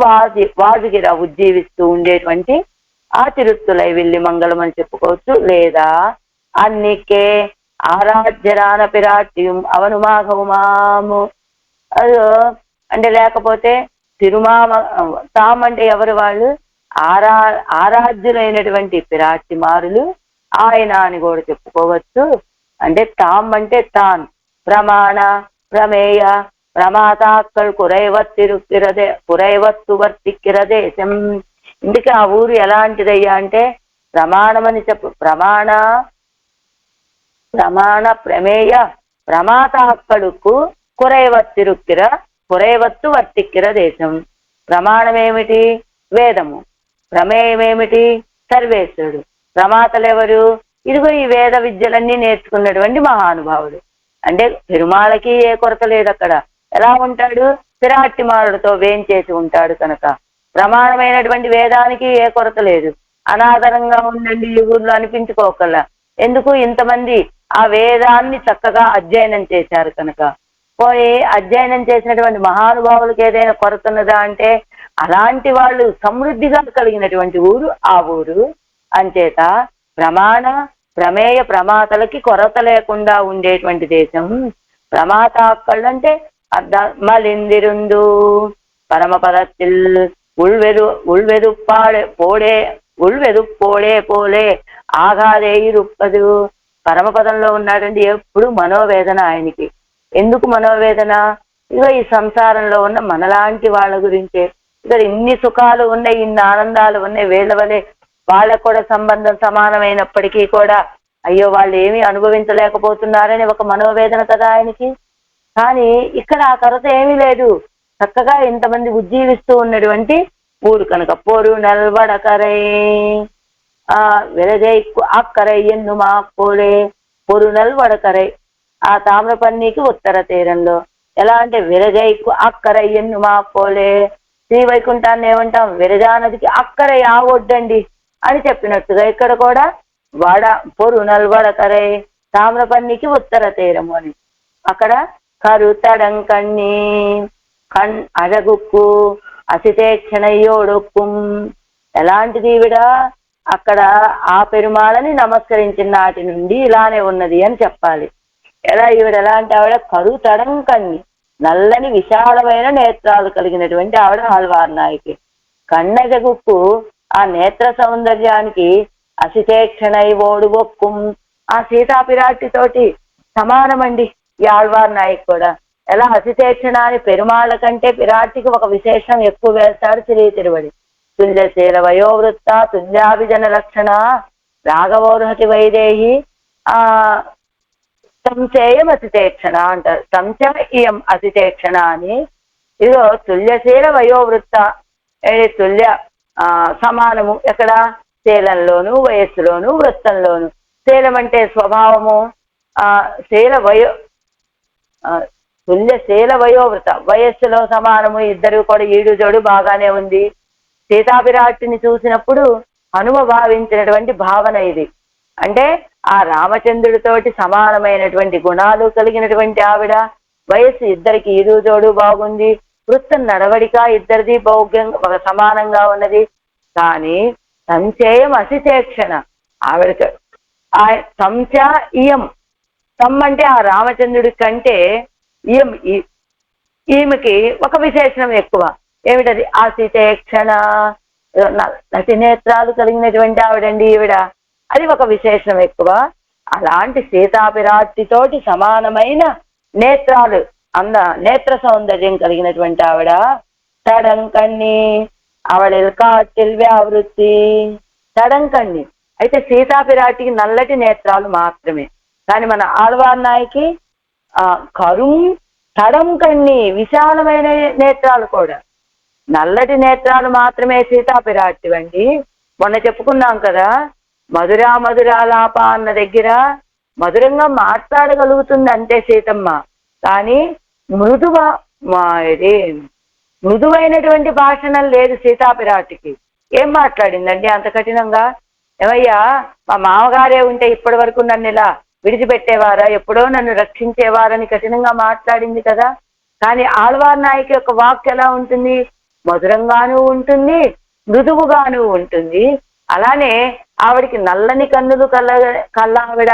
వాదిగిరా ఉజ్జీవిస్తూ ఉండేటువంటి ఆ తిరుత్తులై వెళ్ళి మంగళం అని చెప్పుకోవచ్చు. లేదా అన్నికే ఆరాధ్యరాన పిరాట్యం అవను మాఘవుమాము అదో అంటే, లేకపోతే తాం అంటే ఎవరు? వాళ్ళు ఆరాధ్యులైనటువంటి పిరాట్టిమారులు ఆయన అని కూడా చెప్పుకోవచ్చు. అంటే తాం అంటే తాన్, ప్రమాణ ప్రమేయ ప్రమాతాక్కల్ కురైవత్తు వర్తిక్కిర దేశం. ఇందుకే ఆ ఊరు ఎలాంటిదయ్యా అంటే ప్రమాణమని ప్రమాణ ప్రమేయ ప్రమాతాక్కడుకు కురైవత్తు వర్తిక్కిర దేశం. ప్రమాణమేమిటి? వేదము. ప్రమేయమేమిటి? సర్వేశ్వరుడు. ప్రమాతలెవరు? ఇదిగో ఈ వేద విద్యలన్నీ నేర్చుకున్నటువంటి మహానుభావుడు. అంటే తిరుమాలకి ఏ కొరత లేదు అక్కడ. ఎలా ఉంటాడు? పిరాట్టిమారుడితో వేంచేసి ఉంటాడు కనుక ప్రమాణమైనటువంటి వేదానికి ఏ కొరత లేదు. అనాదరంగా ఉండండి ఈ ఊర్లో అనిపించుకోకల్లా. ఎందుకు? ఇంతమంది ఆ వేదాన్ని చక్కగా అధ్యయనం చేశారు కనుక. పోయి అధ్యయనం చేసినటువంటి మహానుభావులకు ఏదైనా కొరత ఉన్నదా అంటే అలాంటి వాళ్ళు సమృద్ధిగా కలిగినటువంటి ఊరు ఆ ఊరు. అంచేత ప్రమాణ ప్రమేయ ప్రమాతలకి కొరత లేకుండా ఉండేటువంటి దేశం. ప్రమాతాక్కళ్ళంటే మలిందిరుందు పరమపదத்தில் உள்வெது போடே போலே ఆఘాదేయురుప్పదు. పరమపదంలో ఉన్నాడండి, ఎప్పుడు మనోవేదన ఆయనకి. ఎందుకు మనోవేదన? ఇక ఈ సంసారంలో ఉన్న మనలాంటి వాళ్ళ గురించే. ఇక్కడ ఇన్ని సుఖాలు ఉన్నాయి, ఇన్ని ఆనందాలు ఉన్నాయి, వీళ్ళ వలె వాళ్ళకు కూడా సంబంధం సమానమైనప్పటికీ కూడా అయ్యో వాళ్ళు ఏమీ అనుభవించలేకపోతున్నారని ఒక మనోవేదన కదా ఆయనకి. కానీ ఇక్కడ ఆ కొరత ఏమీ లేదు. చక్కగా ఇంతమంది ఉజ్జీవిస్తూ ఉన్నటువంటి ఊరు కనుక పోరు నల్వడకరై విరజైకు అక్కరై ఎన్ను మా పోలే పొరు నల్వడకరై. ఆ తామ్రపర్ణికి ఉత్తర తీరంలో ఎలా అంటే విరజైకు అక్కరై ఎన్ను మా పోలే. శ్రీ వైకుంఠాన్ని ఏమంటాం? విరజా నదికి అక్కరై ఆ ఒడ్డండి అని చెప్పినట్టుగా ఇక్కడ కూడా పొరు నల్వడకరై తామ్రపర్ణికి ఉత్తర తీరము అని. అక్కడ కరుతడం కన్ని అడగుక్కు అసితేక్షణయ్యోడొక్కుం. ఎలాంటిది ఈవిడ? అక్కడ ఆ పెరుమాళని నమస్కరించిన నాటి నుండి ఇలానే ఉన్నది అని చెప్పాలి. ఎలా ఈవిడ ఎలాంటి ఆవిడ? కరుతడం కన్ని, నల్లని విశాలమైన నేత్రాలు కలిగినటువంటి ఆవిడ ఆళ్వార్నాయకి. కన్నెజగుక్కు ఆ నేత్ర సౌందర్యానికి అసితేక్షణై ఓడుగొక్కుం, ఆ సీతాపిరాటితోటి సమానమండి ఈ ఆళ్వార్నాయక్ కూడా. ఎలా అసితేక్షణ అని పెరుమాళ్ళ కంటే పిరాటికి ఒక విశేషం ఎక్కువ వేస్తాడు శ్రీ తిరువడి. తుల్యశీల వయోవృత్త తుల్యాభిజన లక్షణ రాఘవోర్హతి వైదేహి సంశయం అతితేక్షణ అంటారు. సంశయం అతితేక్షణ అని. ఇదిగో తుల్యశీల వయోవృత్త, తుల్య సమానము ఎక్కడ? శీలంలోను, వయస్సులోను, వృత్తంలోను. శీలం అంటే స్వభావము, తుల్యశీల వయోవృత, వయస్సులో సమానము. ఇద్దరు కూడా ఈడు జోడు బాగానే ఉంది. సీతాపిరాటిని చూసినప్పుడు హనుమ భావించినటువంటి భావన ఇది. అంటే ఆ రామచంద్రుడితోటి సమానమైనటువంటి గుణాలు కలిగినటువంటి ఆవిడ. వయస్సు ఇద్దరికి ఈడు జోడు బాగుంది. వృత్తం నడవడిక ఇద్దరిది భౌగ్యంగా సమానంగా ఉన్నది. కానీ సంశయం అసితేక్షణ ఆవిడ సంశ ఇయం. అంటే ఆ రామచంద్రుడి కంటే ఈమెకి ఒక విశేషణం ఎక్కువ. ఏమిటది? అసితేక్షణ, నటి నేత్రాలు కలిగినటువంటి ఆవిడండి ఈవిడ. అది ఒక విశేషణం ఎక్కువ. అలాంటి సీతాపిరాటితోటి సమానమైన నేత్రాలు నేత్ర సౌందర్యం కలిగినటువంటి ఆవిడ. తడంకన్ని ఆవిడ కాటిల్ వ్యావృత్తి. తడంకన్ని అయితే సీతాపిరాటికి నల్లటి నేత్రాలు మాత్రమే. కానీ మన ఆళ్వార్నాయకి కరుం తడం కన్ని విశాలమైన నేత్రాలు కూడా. నల్లటి నేత్రాలు మాత్రమే సీతాపిరాటివండి. మొన్న చెప్పుకున్నాం కదా, మధురాలాప అన్న దగ్గర మధురంగా మాట్లాడగలుగుతుంది అంతే సీతమ్మ. కానీ మృదువైనటువంటి భాషణం లేదు సీతాపిరాటికి. ఏం మాట్లాడిందండి అంత కఠినంగా? ఏమయ్యా, మా మామగారే ఉంటే ఇప్పటి వరకు నన్ను ఇలా విడిచిపెట్టేవారా, ఎప్పుడో నన్ను రక్షించేవారని కఠినంగా మాట్లాడింది కదా. కానీ ఆళ్వార్నాయకి యొక్క వాక్ ఎలా ఉంటుంది? మధురంగానూ ఉంటుంది, మృదువుగాను ఉంటుంది. అలానే ఆవిడికి నల్లని కన్నులు కల్లావిడ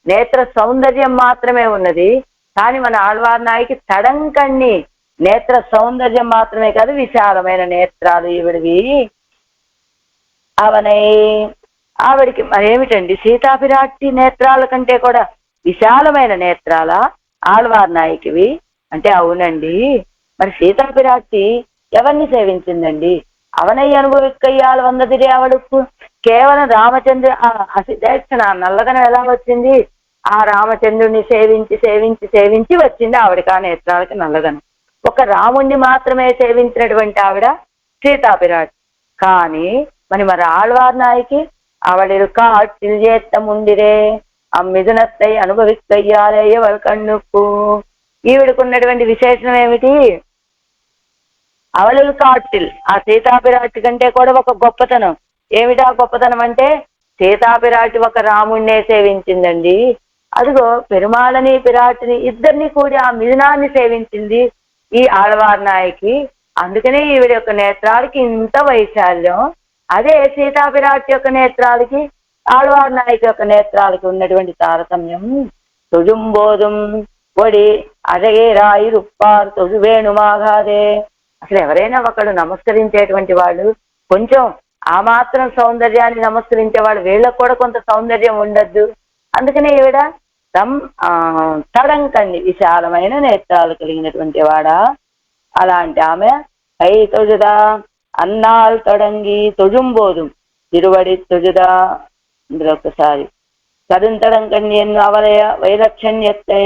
నేత్ర సౌందర్యం మాత్రమే ఉన్నది. కానీ మన ఆళ్వార్నాయకి తడంకన్ని నేత్ర సౌందర్యం మాత్రమే కాదు, విశాలమైన నేత్రాలు ఈవిడివి. ఆవిడికి మరేమిటండి? సీతాపిరాటి నేత్రాల కంటే కూడా విశాలమైన నేత్రాల ఆళ్వార్నాయకివి అంటే? అవునండి. మరి సీతాపిరాటి ఎవరిని సేవించిందండి? అవనై అనుభవిక్కయ్యాలు వందదిరి ఆవిడకు కేవలం రామచంద్ర అసితేక్షణ నల్లదనం ఎలా వచ్చింది? ఆ రామచంద్రుడిని సేవించి సేవించి సేవించి వచ్చింది ఆవిడకి ఆ నేత్రాలకి నల్లదనం. ఒక రాముణ్ణి మాత్రమే సేవించినటువంటి ఆవిడ సీతాపిరాటి. కానీ మరి ఆళ్వార్నాయకి அவளில் காட்டில் ஏத்தமுண்டிరే అమ్మిదునత్తై అనుభవిక్కయ్యాలయ్య కన్నుకు. ఈవిడకున్నటువంటి విశేషణం ఏమిటి? అవళిల్ కాటిల్, ఆ సీతాపిరాటి కంటే కూడా ఒక గొప్పతనం. ఏమిటా గొప్పతనం అంటే, సీతాపిరాటి ఒక రాముణ్ణే సేవించిందండి. అదిగో పెరుమాళని పిరాటిని ఇద్దరిని కూడి ఆ మిథునాన్ని సేవించింది ఈ ఆళ్వార్నాయకి. అందుకనే ఈవిడ యొక్క నేత్రాలకి ఇంత వైశాల్యం. అదే సీతాపిరాటి యొక్క నేత్రాలకి ఆళ్వార్నాయకి యొక్క నేత్రాలకి ఉన్నటువంటి తారతమ్యం. తుజుంబోధం ఒడి అజగే రాయి రుప్పారు తొజు వేణుమాగాదే. అసలు ఎవరైనా ఒకడు నమస్కరించేటువంటి వాళ్ళు కొంచెం ఆ మాత్రం సౌందర్యాన్ని నమస్కరించేవాడు వీళ్ళకు కూడా కొంత సౌందర్యం ఉండద్దు. అందుకనే ఈవిడ తడంకండి, విశాలమైన నేత్రాలు కలిగినటువంటి వాడా. అలాంటి ఆమె కై తొజుదా అన్నాల్ తొడంగి తొజుంబోదుం తిరువడి తొజుదా. ఇందులో ఒకసారి కరుంతడంకణ్యన్ను అవలయ వైలక్షణ్యத்தை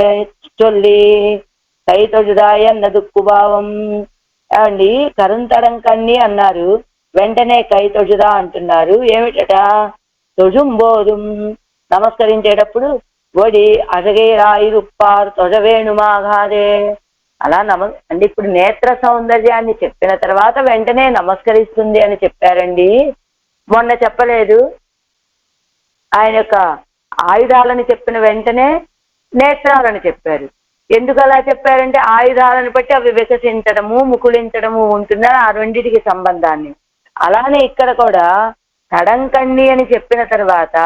చొల్లి కై తొజుదాయ అన్న దుక్కుభావం. ఏమండి, కరుంతడంకణ్ణి అన్నారు, వెంటనే కై తొజుదా అంటున్నారు. ఏమిటట? తొజుంబోదుం, నమస్కరించేటప్పుడు ఒడి అజగేరాయిరుప్పారు తొజవేణుమాగాదే. అలా అంటే ఇప్పుడు నేత్ర సౌందర్యాన్ని చెప్పిన తర్వాత వెంటనే నమస్కరిస్తుంది అని చెప్పారండి. మొన్న చెప్పలేదు, ఆయన యొక్క ఆయుధాలను చెప్పిన వెంటనే నేత్రాలను చెప్పారు. ఎందుకు అలా చెప్పారంటే ఆయుధాలను బట్టి అవి వికసించడము ముకుళించడము ఉంటుందని ఆ రెండింటికి సంబంధాన్ని. అలానే ఇక్కడ కూడా తడంకణ్ణి అని చెప్పిన తర్వాత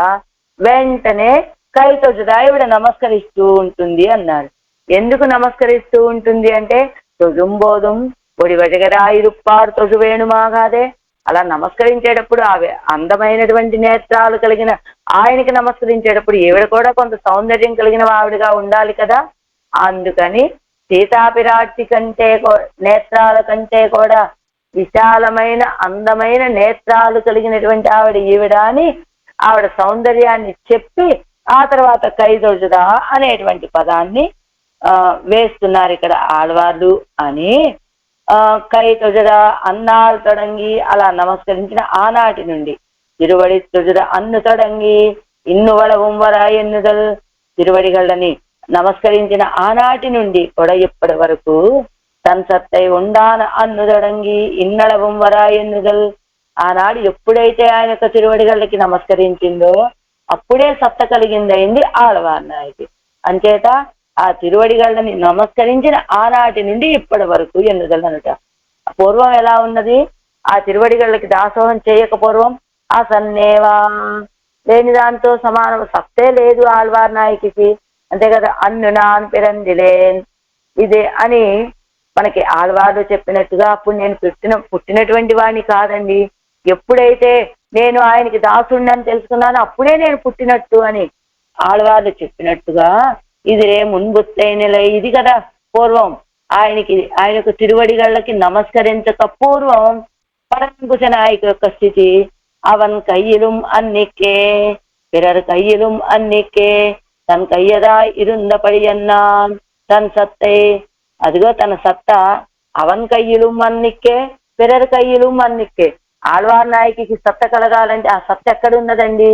వెంటనే కై తొజుదా ఇవిడ నమస్కరిస్తూ ఉంటుంది అన్నారు. ఎందుకు నమస్కరిస్తూ ఉంటుంది అంటే తొజుంబోదుం ఒడి వజగరాయిరుప్పారు తొజువేణుమాగాదే. అలా నమస్కరించేటప్పుడు అవి అందమైనటువంటి నేత్రాలు కలిగిన ఆయనకి నమస్కరించేటప్పుడు ఈవిడ కూడా కొంత సౌందర్యం కలిగిన ఆవిడగా ఉండాలి కదా. అందుకని సీతాపిరాటి కంటే నేత్రాల కంటే కూడా విశాలమైన అందమైన నేత్రాలు కలిగినటువంటి ఆవిడ ఈవిడ అని ఆవిడ సౌందర్యాన్ని చెప్పి ఆ తర్వాత కై తొజుదా అనేటువంటి పదాన్ని వేస్తున్నారు ఇక్కడ ఆళ్వార్లు అని. కై తొజుదా అన్నాళ్ళు తొడంగి అలా నమస్కరించిన ఆనాటి నుండి తిరువడి తొజుద అన్ను తొడంగి ఇన్ను వళవుంవర ఎన్నుదల్, తిరువడిగళ్ళని నమస్కరించిన ఆనాటి నుండి కూడా ఇప్పటి వరకు తన్ సత్తై ఉండాన అన్ను తొడంగి ఇన్నళవుంవర ఎన్నుదల్. ఆనాడు ఎప్పుడైతే ఆయన యొక్క తిరువడిగళ్ళకి నమస్కరించిందో అప్పుడే సత్త కలిగిందయింది ఆళ్వార్నాయకి. అంచేత ఆ తిరువడిగళ్ళని నమస్కరించిన ఆనాటి నుండి ఇప్పటి వరకు ఎన్నుదలనుట. పూర్వం ఎలా ఉన్నది? ఆ తిరువడిగళ్ళకి దాసోహం చేయక పూర్వం ఆ సన్నేవా లేని దాంతో సమానం, సత్తే లేదు ఆళ్వార్నాయకి, అంతే కదా. అన్ను నాన్ పిరందిలేన్ ఇదే అని మనకి ఆళ్వార్లు చెప్పినట్టుగా అప్పుడు నేను పుట్టినటువంటి వాడిని కాదండి, ఎప్పుడైతే నేను ఆయనకి దాసుండని తెలుసుకున్నాను అప్పుడే నేను పుట్టినట్టు అని ఆళ్వార్లు చెప్పినట్టుగా ఇది రే మున్బుత్తైనలే. ఇది కదా పూర్వం ఆయనకు తిరువడిగళ్ళకి నమస్కరించక పూర్వం పరంకుశ నాయకు యొక్క స్థితి. అవన్ కయ్యిలుం అన్నిక్కే పిరర్ కయ్యిలుం అన్నిక్కే తన కయ్యదా ఇరుందపడి అన్నాన్ తన్ సత్తే. అదిగో తన సత్తా అవన్ కయ్యిలుం అన్నిక్కే పిరర్ కయ్యిలుం అన్నిక్కే. ఆళ్వార్ నాయకి సత్త కలగాలంటే ఆ సత్త ఎక్కడున్నదండి?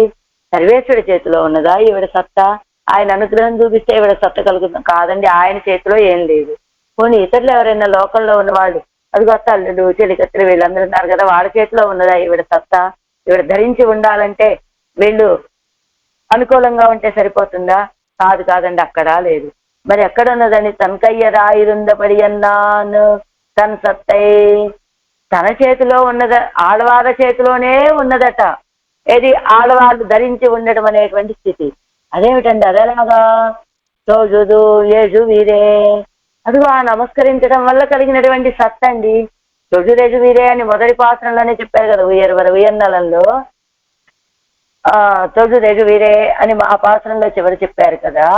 సర్వేశ్వరుడి చేతిలో ఉన్నదా ఈవిడ సత్తా? ఆయన అనుగ్రహం చూపిస్తే ఈవిడ సత్త కలుగుతుంది కాదండి, ఆయన చేతిలో ఏం లేదు. పోనీ ఇతరులు ఎవరైనా లోకల్లో ఉన్నవాళ్ళు, అదిగో తల్లుడు చెలికత్తులు వీళ్ళందరూ ఉన్నారు కదా, వాళ్ళ చేతిలో ఉన్నదా ఈవిడ సత్తా? ఈవిడ ధరించి ఉండాలంటే వీళ్ళు అనుకూలంగా ఉంటే సరిపోతుందా? కాదండి, అక్కడా లేదు. మరి ఎక్కడ ఉన్నదని తనకయ్య రాయిరుందపడి అన్నాను తన సత్తై తన చేతిలో ఉన్నద, ఆడవాళ్ళ చేతిలోనే ఉన్నదట. ఏది? ఆడవాళ్ళు ధరించి ఉండటం అనేటువంటి స్థితి. అదేమిటండి అదేలాగా? తోజుదు ఏజు వీరే, అదిగో ఆ నమస్కరించడం వల్ల కలిగినటువంటి సత్ అండి. తొజురేజు వీరే అని మొదటి పాత్రలోనే చెప్పారు కదా, ఉయ్యన్నలంలో తొజురేజు వీరే అని ఆ పాత్రలో చివరి చెప్పారు కదా.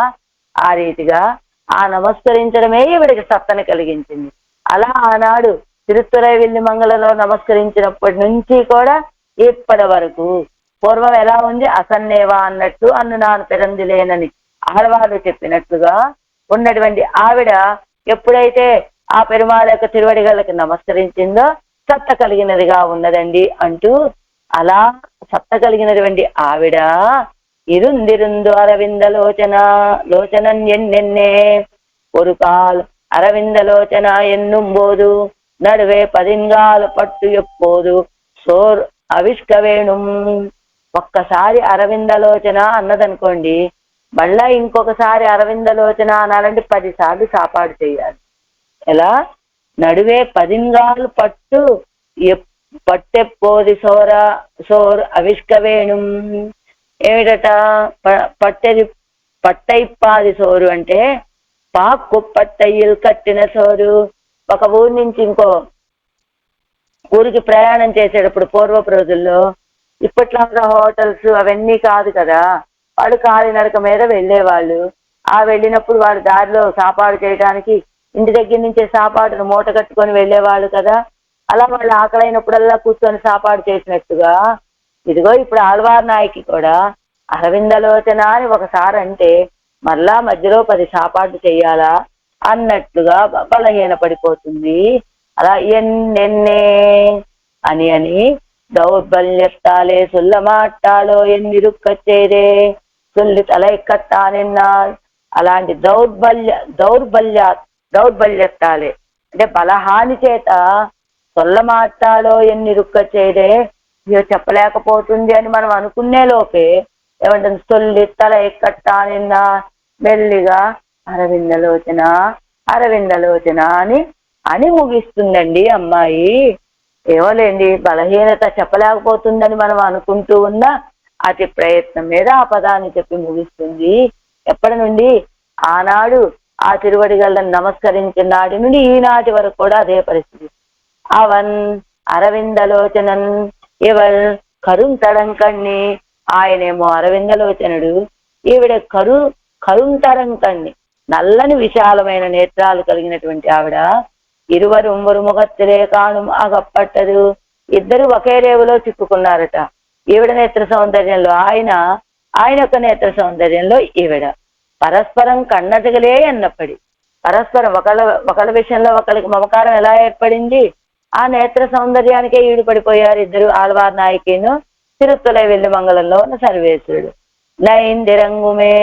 ఆ రీతిగా ఆ నమస్కరించడమే ఈవిడికి సత్తని కలిగించింది. అలా ఆనాడు తిరుత్తురైవిల్లి మంగళలో నమస్కరించినప్పటి నుంచి కూడా ఇప్పటి వరకు పూర్వం ఎలా ఉంది? అసన్నేవా అన్నట్టు అన్ను నాను పిరందిలేనని ఆడవాళ్ళు చెప్పినట్లుగా ఉన్నటువంటి ఆవిడ ఎప్పుడైతే ఆ పెరుమాళ యొక్క తిరువడిగళ్ళకి నమస్కరించిందో సత్త కలిగినదిగా ఉన్నదండి అంటూ, అలా సత్త కలిగినటువంటి ఆవిడ ఇరుందిరుందు లోచనన్ ఎన్నెన్నే ఒరుకాల్ అరవిందలోచన ఎన్నుంబోదు నడువే పదింగాలు పట్టు ఎప్పోదు సోర్ అవిష్కవేణుం. ఒక్కసారి అరవిందలోచన అన్నదనుకోండి, మళ్ళా ఇంకొకసారి అరవిందలోచన అనాలంటే 10 సార్లు సాపాడు చేయాలి. ఎలా? నడువే పదింగాలు పట్టు పట్టెప్పోది సోర్ అవిష్కవేణుం. ఏమిటట? పట్టైప్పాది సోరు అంటే పాక్కు పట్టయ్యలు కట్టిన సోరు. ఒక ఊరు నుంచి ఇంకో ఊరికి ప్రయాణం చేసేటప్పుడు పూర్వపు రోజుల్లో ఇప్పట్లాగా హోటల్స్ అవన్నీ కాదు కదా, వాళ్ళు కాలినడక మీద వెళ్ళేవాళ్ళు. ఆ వెళ్ళినప్పుడు వాడు దారిలో సాపాడు చేయడానికి ఇంటి దగ్గర నుంచే సాపాటును మూట కట్టుకొని వెళ్ళేవాళ్ళు కదా. అలా వాళ్ళు ఆకలైనప్పుడల్లా కూర్చొని సాపాడు చేసినట్టుగా ఇదిగో ఇప్పుడు ఆళ్వార్ నాయకి కూడా అరవిందలోచన అని ఒకసారి అంటే మళ్ళా మధ్యలో 10 సాపాట్లు చెయ్యాలా అన్నట్లుగా బలహీన పడిపోతుంది. అలా ఎన్నెన్నే అని అని దౌర్బల్యత్తాలే సుల్ల మాట్టాలో ఎన్నిరుక్కచ్చేదే సుల్లి తల ఎక్కట్టా నిన్నాల్. అలాంటి దౌర్బల్యత్తాలే అంటే బలహాని చేత సొల్ల మాట్టాలో ఎన్నిరుక్కచ్చేదే చెప్పలేకపోతుంది అని మనం అనుకునే లోపే ఏమంటుంది, సొల్లి తల ఎక్కట్టా నిన్న మెల్లిగా అరవిందలోచన అరవిందలోచన అని అని ముగిస్తుందండి అమ్మాయి. ఏమోలేండి, బలహీనత చెప్పలేకపోతుందని మనం అనుకుంటూ ఉన్న అతి ప్రయత్నం మీద ఆ పదాన్ని చెప్పి ముగిస్తుంది. ఎప్పటి నుండి? ఆనాడు ఆ తిరువడిగళ్ళని నమస్కరించిన నాటి నుండి ఈనాటి వరకు కూడా అదే పరిస్థితి. అవన్ అరవిందలోచనన్ ఇవల్ కరుంతడంకణ్ణి. ఆయనేమో అరవిందలోచనుడు, ఈవిడ కరుంతడంకణ్ణి, నల్లని విశాలమైన నేత్రాలు కలిగినటువంటి ఆవిడ. ఇరువరు ఉమ్మరు ముఖత్తిరే కాణుం అగప్పట్టదు. ఇద్దరు ఒకే రేవులో చిక్కుకున్నారట. ఈవిడ నేత్ర సౌందర్యంలో ఆయన, ఆయన యొక్క నేత్ర సౌందర్యంలో ఈవిడ. పరస్పరం కన్నతగలే అన్నప్పటి పరస్పరం ఒకళ్ళ విషయంలో ఒకరికి మమకారం ఎలా ఏర్పడింది? ఆ నేత్ర సౌందర్యానికే ఈడుపడిపోయారు ఇద్దరు, ఆళ్వార్ నాయకిను తిరుత్తలై వెల్లి మంగళంలో ఉన్న సర్వేశ్వరుడు. నైందిరంగుమే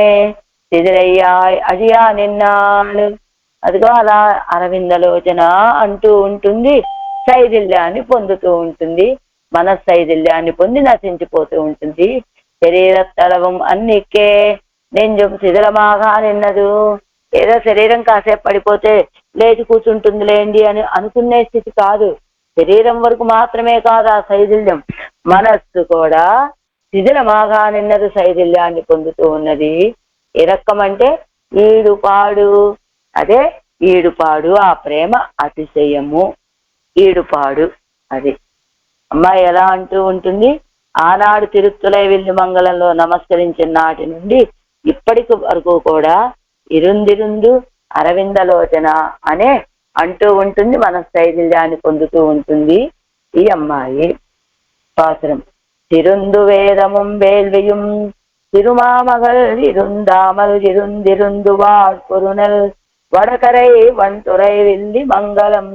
తిదిరయ్యాయ్ అజియా నిన్నాడు. అదిగో అలా అరవిందలోచన అంటూ ఉంటుంది, శైథిల్యాన్ని పొందుతూ ఉంటుంది, మనశైథిల్యాన్ని పొంది నశించిపోతూ ఉంటుంది. శరీర తలవం అన్నికే నెంజం శిథిలమాగా నిన్నదు. ఏదో శరీరం కాసేపు పడిపోతే లేచి కూర్చుంటుంది లేండి అని అనుకునే స్థితి కాదు. శరీరం వరకు మాత్రమే కాదు ఆ శైథిల్యం, మనస్సు కూడా శిథిలమాగా నిన్నదు, శైథిల్యాన్ని పొందుతూ ఉన్నది. ఏ రకం అంటే ఈడుపాడు, అదే ఈడుపాడు, ఆ ప్రేమ అతిశయము, ఈడుపాడు. అది అమ్మాయి ఎలా అంటూ ఉంటుంది, ఆనాడు తిరుత్తలై వెల్లి మంగళంలో నమస్కరించిన నాటి నుండి ఇప్పటికి వరకు కూడా ఇరుందిరుందు అరవిందలోచన అనే అంటూ ఉంటుంది, మన శైథిల్యాన్ని పొందుతూ ఉంటుంది ఈ అమ్మాయి. పాత్రం తిరుందు వేదముం వేల్వియుం తిరుమామగల్ ఇరుందామల్ ఇరుందిరుందు వాడ్పురునల్ వడకரை వంటుரை విల్లి మంగళం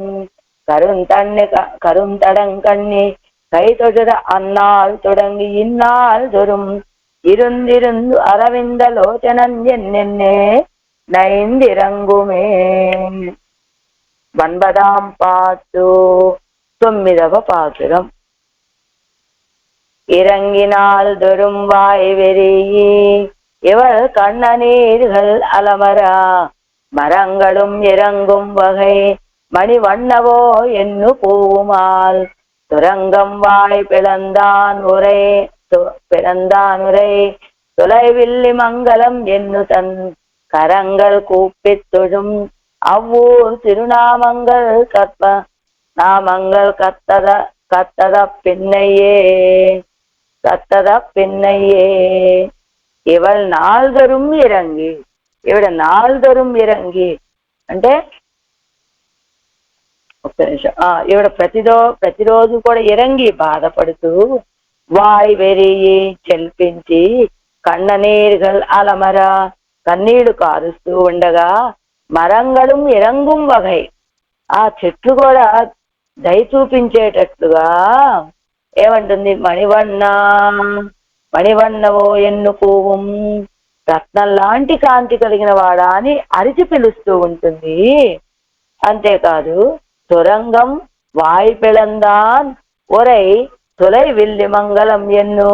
கருந்தடங்கண்ணி கைதொழுத அந்நாள் தொடங்கி இந்நாள் தொரும் இருந்திருந்து அரவிந்தலோச்சனன் என்னென்னே నైందిరంగుమే. 9వ పాటు 9వ పాసురం. இறங்கினால் தொரும் வாய் வெறியி இவள் கண்ணநீர்கள் அலமரா மரங்களும் இறங்கும் வகை மணிவண்ணவோ என்னு பூவுமால் துரங்கம் வாய் பிளந்தான் உரை தொலைவில்லி மங்களம் என்னு தன் கரங்கள் கூப்பித் தொழும் அவ்வூர் திருநாமங்கள் நாமங்கள் கத்தத பின்னையே இவள் நாள்தரும் இறங்கி, ఇవిడ నాల్దొరం ఇరంగి అంటే ఒక్క నిమిషం, ఈవిడ ప్రతిరోజు కూడా ఇరంగి బాధపడుతూ వాయ్ వెరియి చెల్పించి కన్ననీరుగల్ అలమర కన్నీళ్లు కారుస్తూ ఉండగా మరంగళం ఇరంగుం వగై ఆ చెట్లు కూడా దయ చూపించేటట్లుగా ఏమంటుంది, మణివన్నవో ఎన్ను పూవం రత్నం లాంటి కాంతి కలిగిన వాడా అని అరిచి పిలుస్తూ ఉంటుంది. అంతేకాదు తురంగం వాయి పిళందాన్ ఒరై తొలై విల్లి మంగళం ఎన్ను.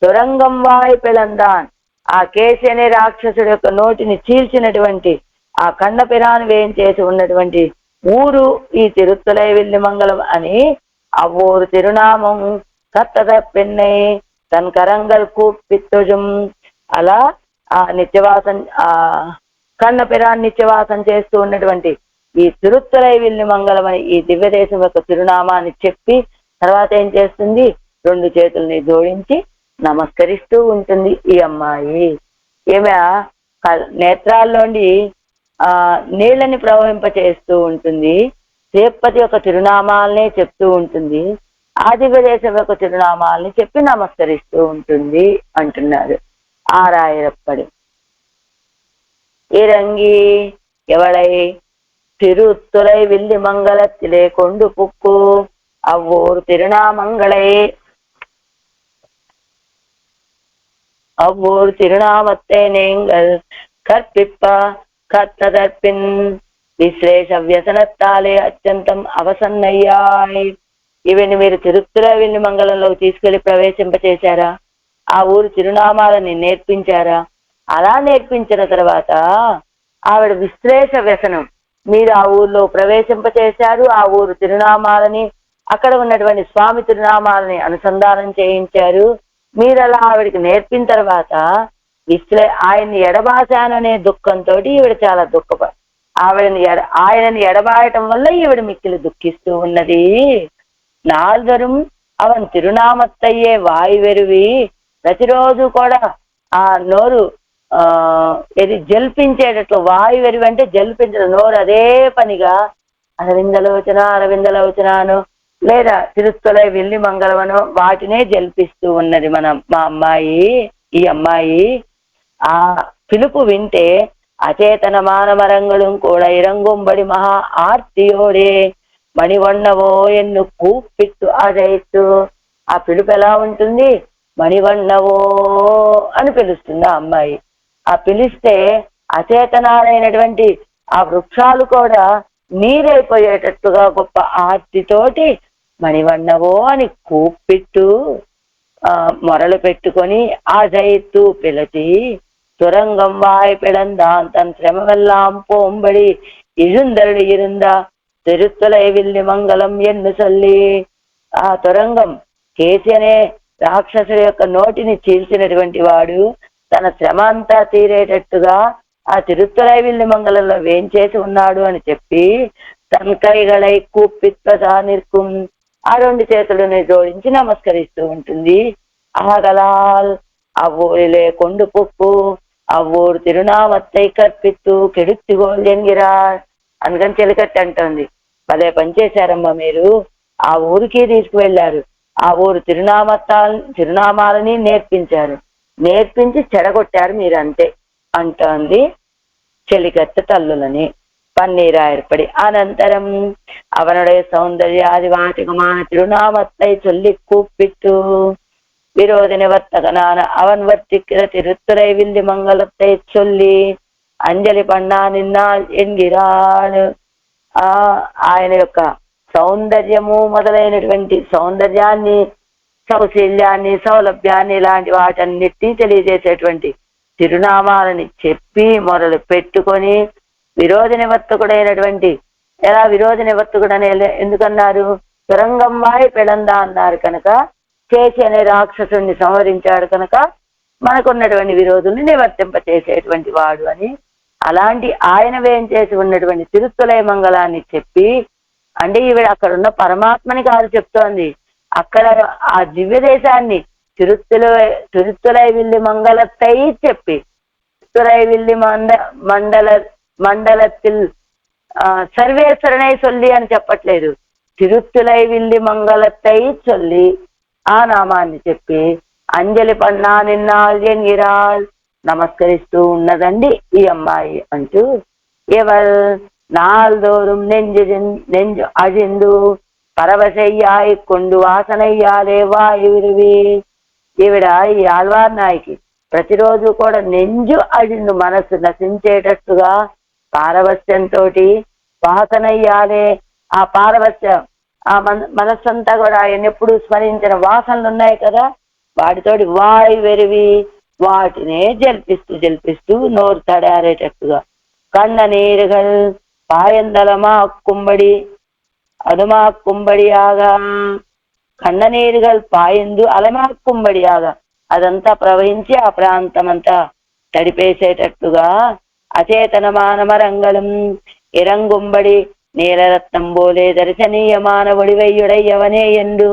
తురంగం వాయి పిళందాన్, ఆ కేసి అనే రాక్షసుడి యొక్క నోటిని చీల్చినటువంటి ఆ కన్న పిరాను వేయించేసి ఉన్నటువంటి ఊరు ఈ తిరుత్తలై విల్లి మంగళం అని ఆ ఊరు తిరునామం కత్తద పెన్నై తన్ కరంగల్ కూపిత్తుజం. అలా ఆ నిత్యవాసం, ఆ కన్న పిరాన్ని నిత్యవాసం చేస్తూ ఉన్నటువంటి ఈ తిరుత్తలై విల్లి మంగళం అని ఈ దివ్య దేశం యొక్క తిరునామాన్ని చెప్పి తర్వాత ఏం చేస్తుంది, 2 చేతుల్ని జోడించి నమస్కరిస్తూ ఉంటుంది ఈ అమ్మాయి. ఈమె నేత్రాల్లోండి నీళ్ళని ప్రవహింప చేస్తూ ఉంటుంది, తిరుపతి యొక్క తిరునామాలనే చెప్తూ ఉంటుంది, ఆ దివ్య దేశం యొక్క తిరునామాలని చెప్పి నమస్కరిస్తూ ఉంటుంది అంటున్నారు ఆరాయిరప్పడి. ఇరంగి ఎవడై తిరుతులై విల్లి మంగళத்திலே கொண்டு புக்கு அவ்வூர் திருநாமங்களை அவ்வூர் திருநாமத்தை நீங்கள் கற்பிப்ப கத்ததற்பின் విశ్లేష వ్యసనత్తాలే అత్యంతం అవసన్నయ్యాయి. ఇవన్నీ మీరు తిరుతులై విల్లి మంగళంలోకి తీసుకెళ్లి ప్రవేశింపచేశారా, ఆ ఊరు చిరునామాలని నేర్పించారా? అలా నేర్పించిన తర్వాత ఆవిడ విశ్లేష వ్యసనం, మీరు ఆ ఊర్లో ప్రవేశింపచేశారు, ఆ ఊరు తిరునామాలని అక్కడ ఉన్నటువంటి స్వామి తిరునామాలని అనుసంధానం చేయించారు. మీరు అలా ఆవిడికి నేర్పిన తర్వాత ఆయన్ని ఎడబాశాననే దుఃఖంతో ఈవిడ చాలా ఆయనని ఎడబాయటం వల్ల ఈవిడ మిక్కిలి దుఃఖిస్తూ ఉన్నది. నాల్దరం అవన్ తిరునామత్తయ్యే వాయువెరువి, ప్రతిరోజు కూడా ఆ నోరు ఇది జల్పించేటట్లు, వాయువెరువి అంటే జల్పించడం, నోరు అదే పనిగా అరవిందలోచనాను లేదా తిరుత్తలై విల్లి మంగళమనో వాటినే జల్పిస్తూ ఉన్నది మా అమ్మాయి. ఈ అమ్మాయి ఆ పిలుపు వింటే అచేతన మానమరంగళం కూడా ఇరంగుంబడి మహా ఆర్తియోడే మణివన్నవో ఎన్ను కూపిట్టు అజైతు. ఆ పిలుపు ఎలా ఉంటుంది, మణివన్నవో అని పిలుస్తుంది ఆ అమ్మాయి. ఆ పిలిస్తే అచేతనాలైనటువంటి ఆ వృక్షాలు కూడా నీరైపోయేటట్టుగా గొప్ప ఆర్తితోటి మణివన్నవో అని కూపిట్టు మొరలు పెట్టుకొని అజైతు పిలచి துரங்கம் வாய் பிளந்தான் தன் சிரமமெல்லாம் போம்படி இழுந்தருளி இருந்தா తిరుత్తలై విల్లి మంగళం ఎన్ను చల్లి. ఆ తురంగం కేసి అనే రాక్షసుడి యొక్క నోటిని చీల్చినటువంటి వాడు తన శ్రమ అంతా తీరేటట్టుగా ఆ తిరుత్తలై విల్లి మంగళంలో వేంచేసి ఉన్నాడు అని చెప్పి తన్కైగళై కూపిత్వసా నిర్కుం, ఆ 2 చేతులని జోడించి నమస్కరిస్తూ ఉంటుంది. ఆగలాల్ అవ్వూరిలే కొండు పుప్పు అవ్వూరు తిరునామత్తై కర్పిత్తు కెడుత్తిగోల్ ఎంగిరార్. అందుకని చెలికట్టి అంటుంది, భలే పనిచేశారమ్మా మీరు, ఆ ఊరికి తీసుకువెళ్ళారు, ఆ ఊరు తిరునామాలని నేర్పించారు, నేర్పించి చెడగొట్టారు మీరు అంతే అంటోంది చెలికత్త తల్లులని. పన్నీరాయర్పడి అనంతరం అవనుடைய సౌందర్యాది వాటికమాన తిరునామత్తై చొల్లి కూపిట్టు விரோத நிவர்த்தகனான அவன் வர்த்திக்கிற திருத்துறை வில்லி மங்களத்தை சொல்லி అంజలి పన్నా నిన్నాల్ ఎన్గిరాడు. ఆయన యొక్క సౌందర్యము మొదలైనటువంటి సౌందర్యాన్ని, సౌశల్యాన్ని, సౌలభ్యాన్ని ఇలాంటి వాటన్నిటినీ తెలియజేసేటువంటి తిరునామాలని చెప్పి మొదలు పెట్టుకొని విరోధ నివర్తకుడైనటువంటి, ఎలా విరోధ నివర్తకుడు అనే ఎందుకన్నారు, తురంగంవాయి పెళందా అన్నారు కనుక, కేసి అనే రాక్షసుని సంహరించాడు కనుక మనకున్నటువంటి విరోధుల్ని నివర్తింపచేసేటువంటి వాడు అని, అలాంటి ఆయన వేం చేసి ఉన్నటువంటి తిరుత్తలై మంగళాన్ని చెప్పి, అంటే ఈవిడ అక్కడ ఉన్న పరమాత్మని కాదు చెప్తోంది, అక్కడ ఆ దివ్య దేశాన్ని తిరుత్తలై విల్లి మంగళత్తై చెప్పి, తిరుత్తలై విల్లి మండలத்தில் సర్వేశ్వరణై చొల్లి అని చెప్పట్లేదు, తిరుత్తలై విల్లి మంగళత్తై చొల్లి ఆ నామాన్ని చెప్పి అంజలి పన్నా నిన్నాల్ ఎన్గిరాల్ నమస్కరిస్తూ ఉన్నదండి ఈ అమ్మాయి అంటూ, ఎవరు నాల్దోறும் நெஞ்சு அழிந்து పరవశయ్యాయి కొండు వాసనయ్యాలే వాయువిరివి. ఈవిడ ఈ ఆళ్వార్ నాయకి ప్రతిరోజు కూడా నెంజు అడిందు, మనస్సు నశించేటట్టుగా పారవశ్యంతో వాసనయ్యాలే, ఆ పారవశ్యం ఆ మనస్సంతా కూడా ఆయన ఎప్పుడు స్మరించిన వాసనలు ఉన్నాయి కదా, వాటితోటి వాయువెరివి వాటినే జల్పిస్తూ నోరు తడారేటట్టుగా కన్న నీరుగల్ పాయందలమా కుంబడి అదుమా కుంబడియాగా, కన్న నీరుగల్ పాయందు అలమా కుంబడియాగా అదంతా ప్రవహించి ఆ ప్రాంతం అంతా తడిపేసేటట్టుగా అచేతన మానమరంగళం ఇరంగుంబడి నీలరత్నం బోలే దర్శనీయ మానవుడివయ్యుడయ్యవనే ఎందు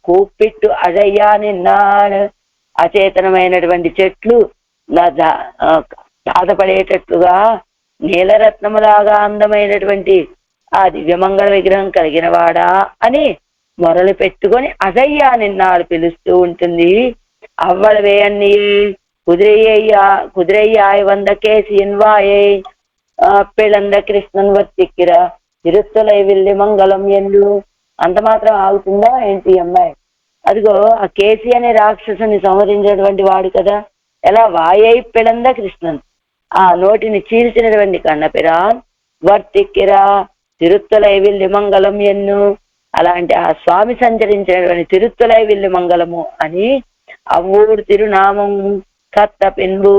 కూప్పిట్టు అజయ్యా నిన్నాడు. అచేతనమైనటువంటి చెట్లు బాధపడేటట్లుగా నీలరత్నములాగా అందమైనటువంటి ఆ దివ్యమంగళ విగ్రహం కలిగిన వాడా అని మొరలు పెట్టుకొని అజయ్యా నిన్నాడు పిలుస్తూ ఉంటుంది. అవ్వళవే అన్నియే కుదిరయ్యాయ్ వంద కేసిన్వాయే పిళంద కృష్ణన్ వర్తిక్కిర తిరుత్తలై విల్లి మంగళం ఎందు. అంత మాత్రం ఆగుతుందా ఏంటి అమ్మాయి? అదిగో ఆ కేసి అనే రాక్షసుని సంహరించినటువంటి వాడు కదా. ఎలా వాయై పిళంద కృష్ణన్, ఆ నోటిని చీల్చినటువంటి కన్నపిరాన్ వర్తిక్కిరా తిరుత్తలై విల్లి మంగళం ఎన్ను. అలాంటి ఆ స్వామి సంచరించినటువంటి తిరుత్తలై విల్లి మంగళము అని ఆ ఊరు తిరునామం కత్త పిన్బు,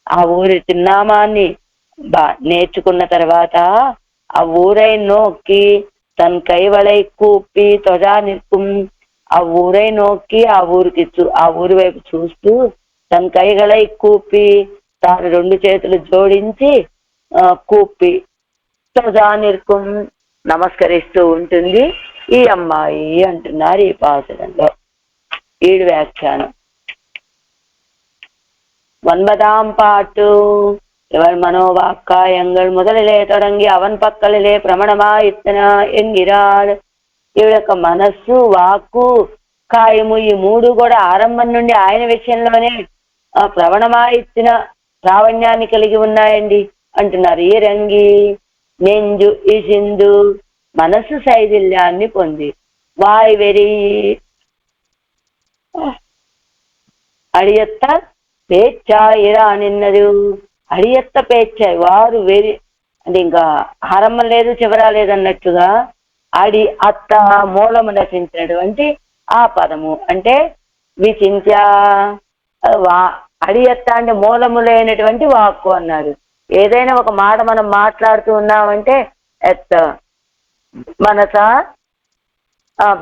ఆ ఊరి తిరునామాన్ని నేర్చుకున్న తర్వాత ఆ ఊరై నోక్కి తన్ కైవళై కూపి త్వజా నిற்கும். ఆ ఊరై నోక్కి ఆ ఊరి వైపు చూస్తూ తన కైగలై కూపి తాను రెండు చేతులు జోడించి కూపి త్వజా నిற்கும் నమస్కరిస్తూ ఉంటుంది ఈ అమ్మాయి అంటున్నారు ఈ పాసురంలో. 7 వ్యాఖ్యానం. 9ஆம் பாட்டு. இவள் மனோவாக்காயங்கள் முதலிலே தொடங்கி அவன் பக்கலிலே பிரமணமாயித்தன என்கிறாள். ఈవిడ యొక్క మనస్సు, వాక్కు, కాయము ఈ 3 కూడా ఆరంభం నుండి ఆయన విషయంలోనే ప్రవణమాయిచ్చిన ప్రావణ్యాన్ని కలిగి ఉన్నాయండి అంటున్నారు. ఈ రంగి నెంజు ఈ సింధు మనస్సు శైథిల్యాన్ని పొంది వాయువెరి అడియత్త పేచ్చాయిరా నిన్నది. అడియత్త పేచ్చాయి వారు వెరి అంటే ఇంకా ఆరంభం లేదు చివరా లేదన్నట్టుగా అడి అత్త మూలము రచించినటువంటి ఆ పదము అంటే విచింత్య. అడి అత్త అంటే మూలము లేనటువంటి వాక్కు అన్నారు. ఏదైనా ఒక మాట మనం మాట్లాడుతూ ఉన్నామంటే ఎత్త మనస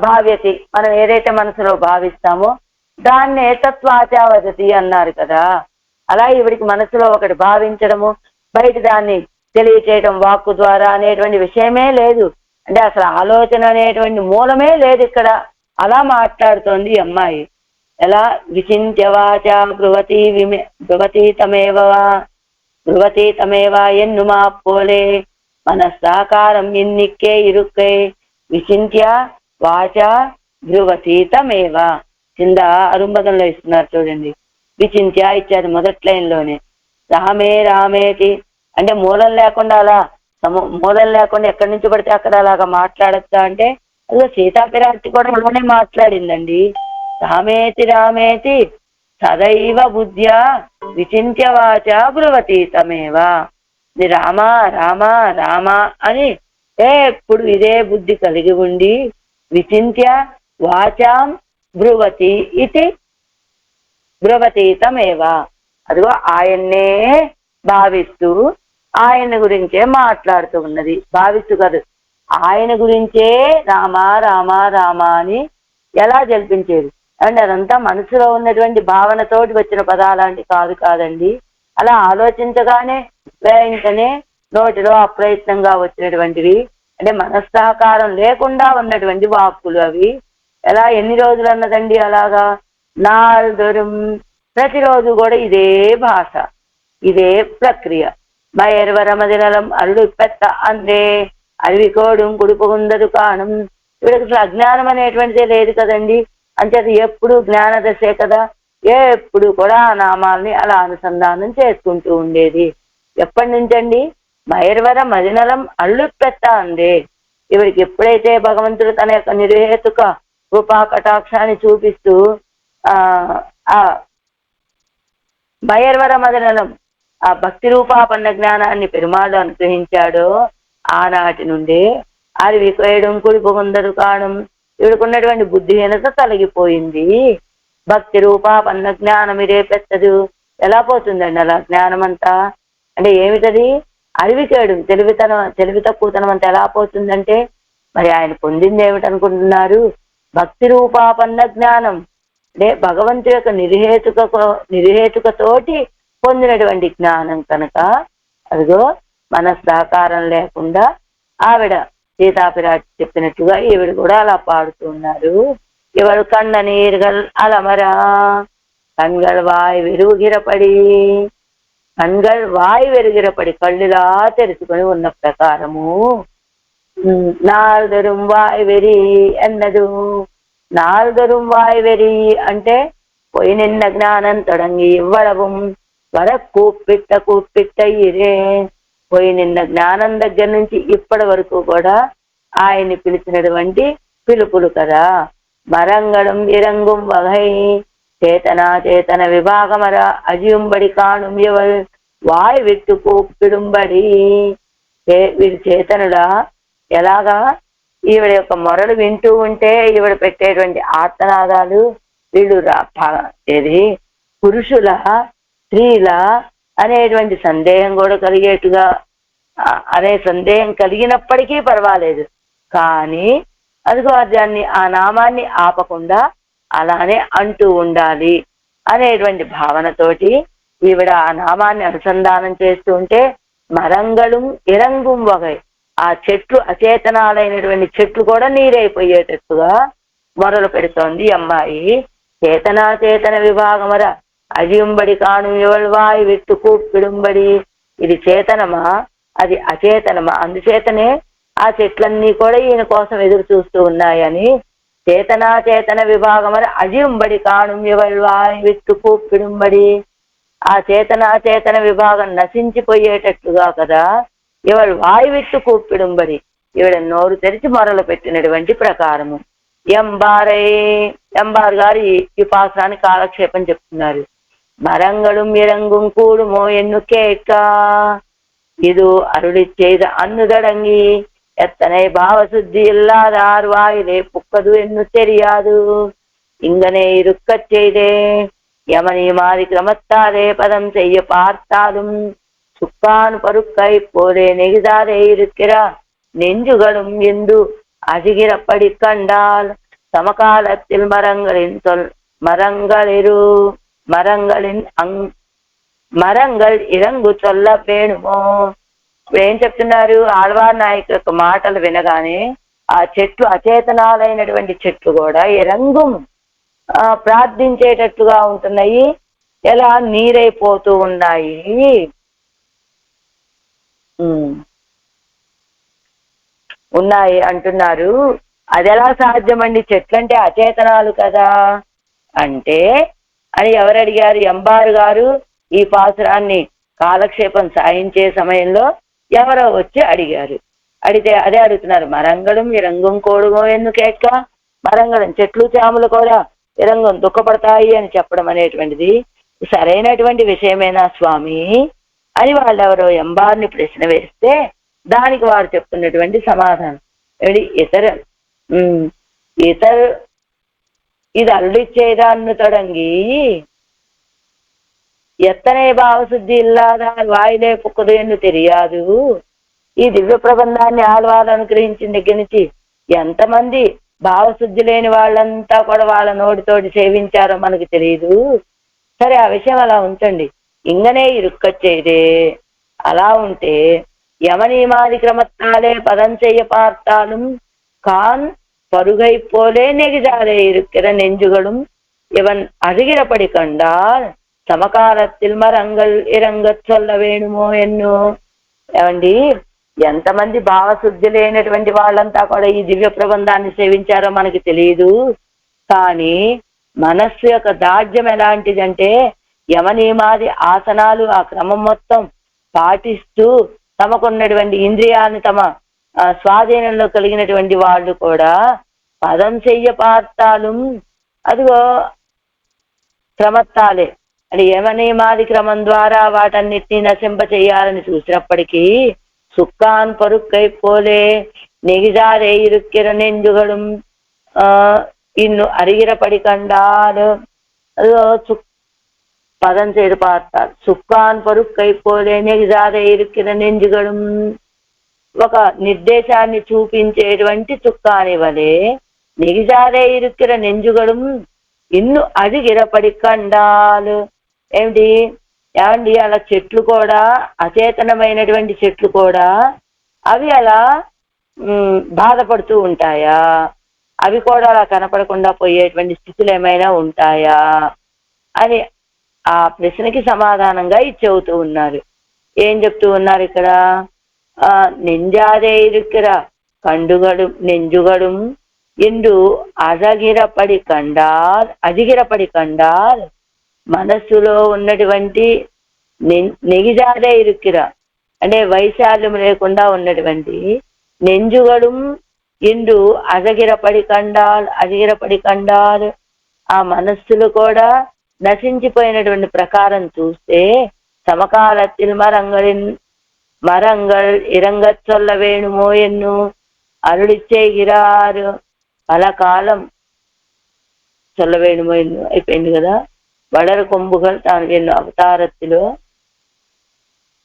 భావ్యతి, మనం ఏదైతే మనసులో భావిస్తామో దాన్నే తత్వాచా వదతి అన్నారు కదా. అలా ఈవిడికి మనసులో ఒకటి భావించడము, బయట దాన్ని తెలియచేయడం వాక్కు ద్వారా అనేటువంటి విషయమే లేదు. అంటే అసలు ఆలోచన అనేటువంటి మూలమే లేదు ఇక్కడ. అలా మాట్లాడుతోంది ఈ అమ్మాయి. ఎలా విచింత్యవాచ బ్రువతీతమేవా ఎన్నుమా పోలే మనస్సాకారం ఎన్నిక్కే ఇరుక్కై విచింత్య వాచ బ్రువతీతమేవా. కింద అరుంబదంలో ఇస్తున్నారు చూడండి. విచింత్య ఇచ్చారు మొదటి లైన్లోనే. రామే రామేటి అంటే మూలం లేకుండా అలా మూలం లేకుండా ఎక్కడి నుంచి పడితే అక్కడ అలాగా మాట్లాడచ్చా అంటే అదిగో సీతాపిరాటి కూడా అలానే మాట్లాడిందండి. రామేతి రామేతి సదైవ బుద్ధ్యా విచింత్య వాచ బ్రువతీతమేవా. రామా రామా రామా అని ఎప్పుడు ఇదే బుద్ధి కలిగి ఉండి విచింత్య వాచాం బ్రువతి ఇది బ్రువతీతమేవా. అదిగో ఆయన్నే భావిస్తూ ఆయన గురించే మాట్లాడుతూ ఉన్నది. భావిస్తూ కాదు, ఆయన గురించే రామ రామ రామ అని ఎలా జల్పించేది అంటే అదంతా మనసులో ఉన్నటువంటి భావనతోటి వచ్చిన పదాలాంటి కాదండి. అలా ఆలోచించగానే వెంటనే నోటిలో అప్రయత్నంగా వచ్చినటువంటివి అంటే మనస్సాకారం లేకుండా ఉన్నటువంటి వాక్కులు అవి. ఎలా ఎన్ని రోజులు అన్నదండి అలాగా? 4 ప్రతిరోజు కూడా ఇదే భాష, ఇదే ప్రక్రియ. మయర్వరమదినలం అరుడు పెత్త అందే అరివికోడు కుడుపుకుందరు కాణం. వీడికి అజ్ఞానం అనేటువంటిదే లేదు కదండి. అంచేది ఎప్పుడు జ్ఞాన దశే కదా. ఎప్పుడు కూడా ఆ నామాల్ని అలా అనుసంధానం చేసుకుంటూ ఉండేది. ఎప్పటి నుంచండి? మయర్వర మదినలం అల్లు పెత్త అందే. ఇవిడికి ఎప్పుడైతే భగవంతుడు తన యొక్క నిర్హేతుక రూపా కటాక్షాన్ని చూపిస్తూ ఆ మయర్వర మదినలం ఆ భక్తి రూపాపన్న జ్ఞానాన్ని పెరుమాళ్ళు అనుగ్రహించాడో ఆనాటి నుండే అరివి కోయడం కుడిపోకుందరు కావడం ఇవిడుకున్నటువంటి బుద్ధిహీనత తొలగిపోయింది. భక్తి రూపాపన్న జ్ఞానం ఇదే పెద్దదు. ఎలా పోతుందండి అలా జ్ఞానం అంతా? అంటే ఏమిటది? అరివికేయడం తెలివి తక్కువతనం అంతా ఎలా పోతుందంటే మరి ఆయన పొందింది ఏమిటనుకుంటున్నారు? భక్తి రూపాపన్న జ్ఞానం అంటే భగవంతు యొక్క నిర్హేతుకతోటి పొందినటువంటి జ్ఞానం కనుక అదిగో మన సహకారం లేకుండా ఆవిడ సీతాపిరాటి చెప్పినట్టుగా ఈవిడ కూడా అలా పాడుతున్నారు. ఇవడు కన్న నీరుగల్ అలమరా కண்கள் వాయ్ వెరుగిరపడి, కண்கள் వాయ్ వెరుగిరపడి కళ్ళులా తెరుచుకొని ఉన్న ప్రకారము నాల్దరుం వాయ్ వెరి అన్నదు. నాల్దరుం వాయ్ వెరి అంటే పోయి నిన్న జ్ఞానం తొడంగి ఇవ్వడవం వర కూప్పిట్ట ఇరే. పోయి నిన్న జ్ఞానం దగ్గర నుంచి ఇప్పటి వరకు కూడా ఆయన్ని పిలిచినటువంటి పిలుపులు కదా. మరంగడం ఇరంగుం వగై చేతన విభాగమర అజియుంబడి కాణుం ఎవల్ వాయ్ విట్టు కూప్పిడుంబడి. వీడి చేతనుడా ఎలాగా ఈవిడ యొక్క మొరలు వింటూ ఉంటే ఈవిడ పెట్టేటువంటి ఆర్తనాదాలు వీళ్ళు ఏది పురుషుల స్త్రీల అనేటువంటి సందేహం కూడా కలిగేట్టుగా అనే సందేహం కలిగినప్పటికీ పర్వాలేదు, కానీ అదిగో దాన్ని ఆ నామాన్ని ఆపకుండా అలానే అంటూ ఉండాలి అనేటువంటి భావనతోటి ఈవిడ ఆ నామాన్ని అనుసంధానం చేస్తూ ఉంటే మరంగళం ఇరంగుం వగై ఆ చెట్లు అచేతనాలైనటువంటి చెట్లు కూడా నీరైపోయేటట్టుగా మొరలు పెడుతోంది అమ్మాయి. చేతన విభాగమర అజియుంబడి కాణు ఎవల్వాయి విట్టు కూప్పిడుంబడి. ఇది చేతనమా అది అచేతనమా, అందుచేతనే ఆ చెట్లన్నీ కూడా ఈయన కోసం ఎదురు చూస్తూ ఉన్నాయని చేతన విభాగమర అజియుంబడి కాణు ఎవల్వాయి విట్టు కూప్పిడుంబడి. ఆ చేతన విభాగం నశించిపోయేటట్టుగా కదా ఇవాళ వాయు విట్టు కూప్పిడుంబడి ఈవిడ నోరు తెరిచి మొరలు పెట్టినటువంటి ప్రకారము. ఎంబార్ గారు ఈ పాత్రాన్ని కాలక్షేపం చెప్తున్నారు. மரங்களும் இறங்கும் கூடுமோ என்று கேட்கா இது அருளி செய்த அன்னுதடங்கி எத்தனை பாவசுத்தி இல்லாத ஆர்வாயிலே புக்கது என்று தெரியாது. இங்கனே இருக்கச் செய்தே யமனி மாறி கிரமத்தாரே பதம் செய்ய பார்த்தாலும் சுக்கான் பருக்கை போலே நெகிதாரே இருக்கிறா நெஞ்சுகளும் என்று அசிகிறப்படி கண்டால் சமகாலத்தில் మరంగల్ ఇరంగు చొల్ల వేణుమో. ఇప్పుడు ఏం చెప్తున్నారు, ఆళ్వార్ నాయకు యొక్క మాటలు వినగానే ఆ చెట్లు అచేతనాలైనటువంటి చెట్లు కూడా ఇరంగు ప్రార్థించేటట్టుగా ఉంటున్నాయి, ఎలా నీరైపోతూ ఉన్నాయి. ఉన్నాయి అంటున్నారు. అది ఎలా సాధ్యమండి, చెట్లంటే అచేతనాలు కదా అంటే అని ఎవరు అడిగారు? ఎంబారు గారు ఈ పాసురాన్ని కాలక్షేపం సాయించే సమయంలో ఎవరో వచ్చి అడిగారు. అడిగితే అదే అడుగుతున్నారు, మరంగడం ఇరంగం కోడుగో ఎందుకేట్క. మరంగడం చెట్లు చేమలు కూడా ఇరంగం దుఃఖపడతాయి అని చెప్పడం అనేటువంటిది సరైనటువంటి విషయమేనా స్వామి అని వాళ్ళెవరో ఎంబార్ని ప్రశ్న వేస్తే దానికి వారు చెప్తున్నటువంటి సమాధానం ఇతర இது அருளி செய்தான்னு தொடங்கி எத்தனை భావశుద్ధి ఇల్లాదార్ వాయిలే పుక్కదు என்று தெரியாது. ఈ దివ్య ప్రబంధాన్ని ఆళ్వారు అనుగ్రహించిన దగ్గర నుంచి ఎంతమంది భావశుద్ధి లేని వాళ్ళంతా కూడా వాళ్ళ నోటితోటి సేవించారో మనకు తెలియదు. సరే, ఆ విషయం అలా ఉంచండి. ఇంగనే ఇరుక్కచ్చేదే అలా ఉంటే యమనియమాది క్రమத்தாலே பதம் செய்ய பார்த்தாலும் கான் பருகை போலே நெகிழாதே இருக்கிற நெஞ்சுகளும் இவன் அருகிறபடி கண்டால் సమకాలத்தில் మరంగల్ ఇరంగ చొల్ల వేణుమో ఎన్నో. ఏమండి, ఎంతమంది భావశుద్ధి లేనటువంటి వాళ్ళంతా కూడా ఈ దివ్య ప్రబంధాన్ని సేవించారో మనకి తెలియదు. కానీ మనస్సు యొక్క దాఢ్యం ఎలాంటిదంటే యమనియమాది ఆసనాలు ఆ క్రమం మొత్తం పాటిస్తూ తమకున్నటువంటి ఇంద్రియాన్ని తమ స్వాధీనంలో కలిగినటువంటి వాళ్ళు కూడా పదం చెయ్య పార్తాలు అదిగో క్రమత్తాలే అది యమనియమాది క్రమం ద్వారా వాటన్నిటినీ నశింప చెయ్యాలని చూసినప్పటికీ సుక్కాన్ పరుక్కై పోలే నెగిజారే ఇరుక్కిర నెంజుగడం ఇన్ను అరిగిరపడి కండాలు అదిగో పదం చేరు పార్తాలు సుక్కాన్ పరుక్కై పోలే నెగిజారే ఇరుక్కిర నెంజుగడం ఒక నిర్దేశాన్ని చూపించేటువంటి చుక్కాని వలె నెగిజారే ఇరుక్కిర నెంజుగడం ఇన్ను అడిగిరపడి కండాలు. ఏమిటి, ఏమండి అలా చెట్లు కూడా, అచేతనమైనటువంటి చెట్లు కూడా అవి అలా బాధపడుతూ ఉంటాయా? అవి కూడా అలా కనపడకుండా పోయేటువంటి స్థితులు ఏమైనా ఉంటాయా అని ఆ ప్రశ్నకి సమాధానంగా ఇది చెబుతూ ఉన్నారు. ఏం చెప్తూ ఉన్నారు ఇక్కడ? నెంజాదే இருக்கிற కండుగడు నెంజుగడుం ఇండు అజిగిరపడి కండాల్ మనస్సులో ఉన్నటువంటి నెగిజాదే ఇరుక్కిర అంటే వైశాల్యం లేకుండా ఉన్నటువంటి నెంజుగడుం ఇండు అజగిరపడి కండాల్ ఆ మనస్సులు కూడా నశించిపోయినటువంటి ప్రకారం చూస్తే సమకాలத்தில் மரங்கள் இறங்கச் சொல்ல வேணுமோ ఎన్ను అరుళి செய்கிறாరు పలకాలం சொல்ல வேணுமோ ఎన్ను అయిపోయింది కదా. వడరు కొమ్ముగల్ తాను ఎన్ను అవతారத்திலோ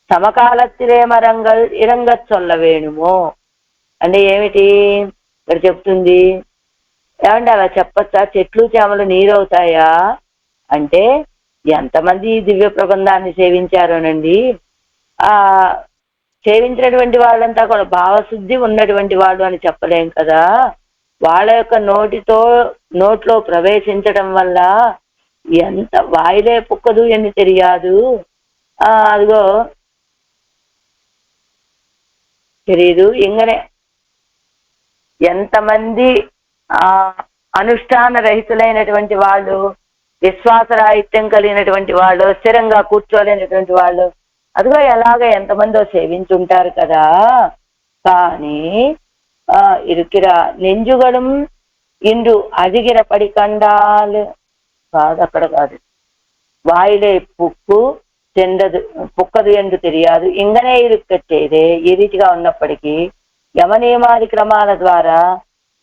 సమకాలத்திலே మరంగల్ ఇరంగచ్ சொல்ல వేణుమో అంటే ఏమిటి ఇక్కడ చెప్తుంది? ఏమంటే అలా చెప్పచ్చా? చెట్లు చేమలు నీరవుతాయా అంటే ఎంతమంది దివ్య ప్రబంధాన్ని సేవించారోనండి. సేవించినటువంటి వాళ్ళంతా కూడా భావశుద్ధి ఉన్నటువంటి వాళ్ళు అని చెప్పలేం కదా. వాళ్ళ యొక్క నోట్లో ప్రవేశించడం వల్ల ఎంత వాయిలే పుక్కదు అని తెలియదు. అదిగో తెలీదు ఇంగనే ఎంతమంది అనుష్ఠాన రహితులైనటువంటి వాళ్ళు, విశ్వాసరాహిత్యం కలిగినటువంటి వాళ్ళు, స్థిరంగా కూర్చోలేనటువంటి వాళ్ళు, అదిగో ఎలాగ ఎంతమందో సేవించుంటారు కదా. కానీ ఇరుకిర నెంజుగడం ఇండు అదిగిర పడి కండాలు కాదు, అక్కడ కాదు. వాయిలే పుక్కదు ಎಂದು తెలియదు ఇంగనే ఇరుక్కచ్చేదే. ఈ రీతిగా ఉన్నప్పటికీ యమనియమాది క్రమాల ద్వారా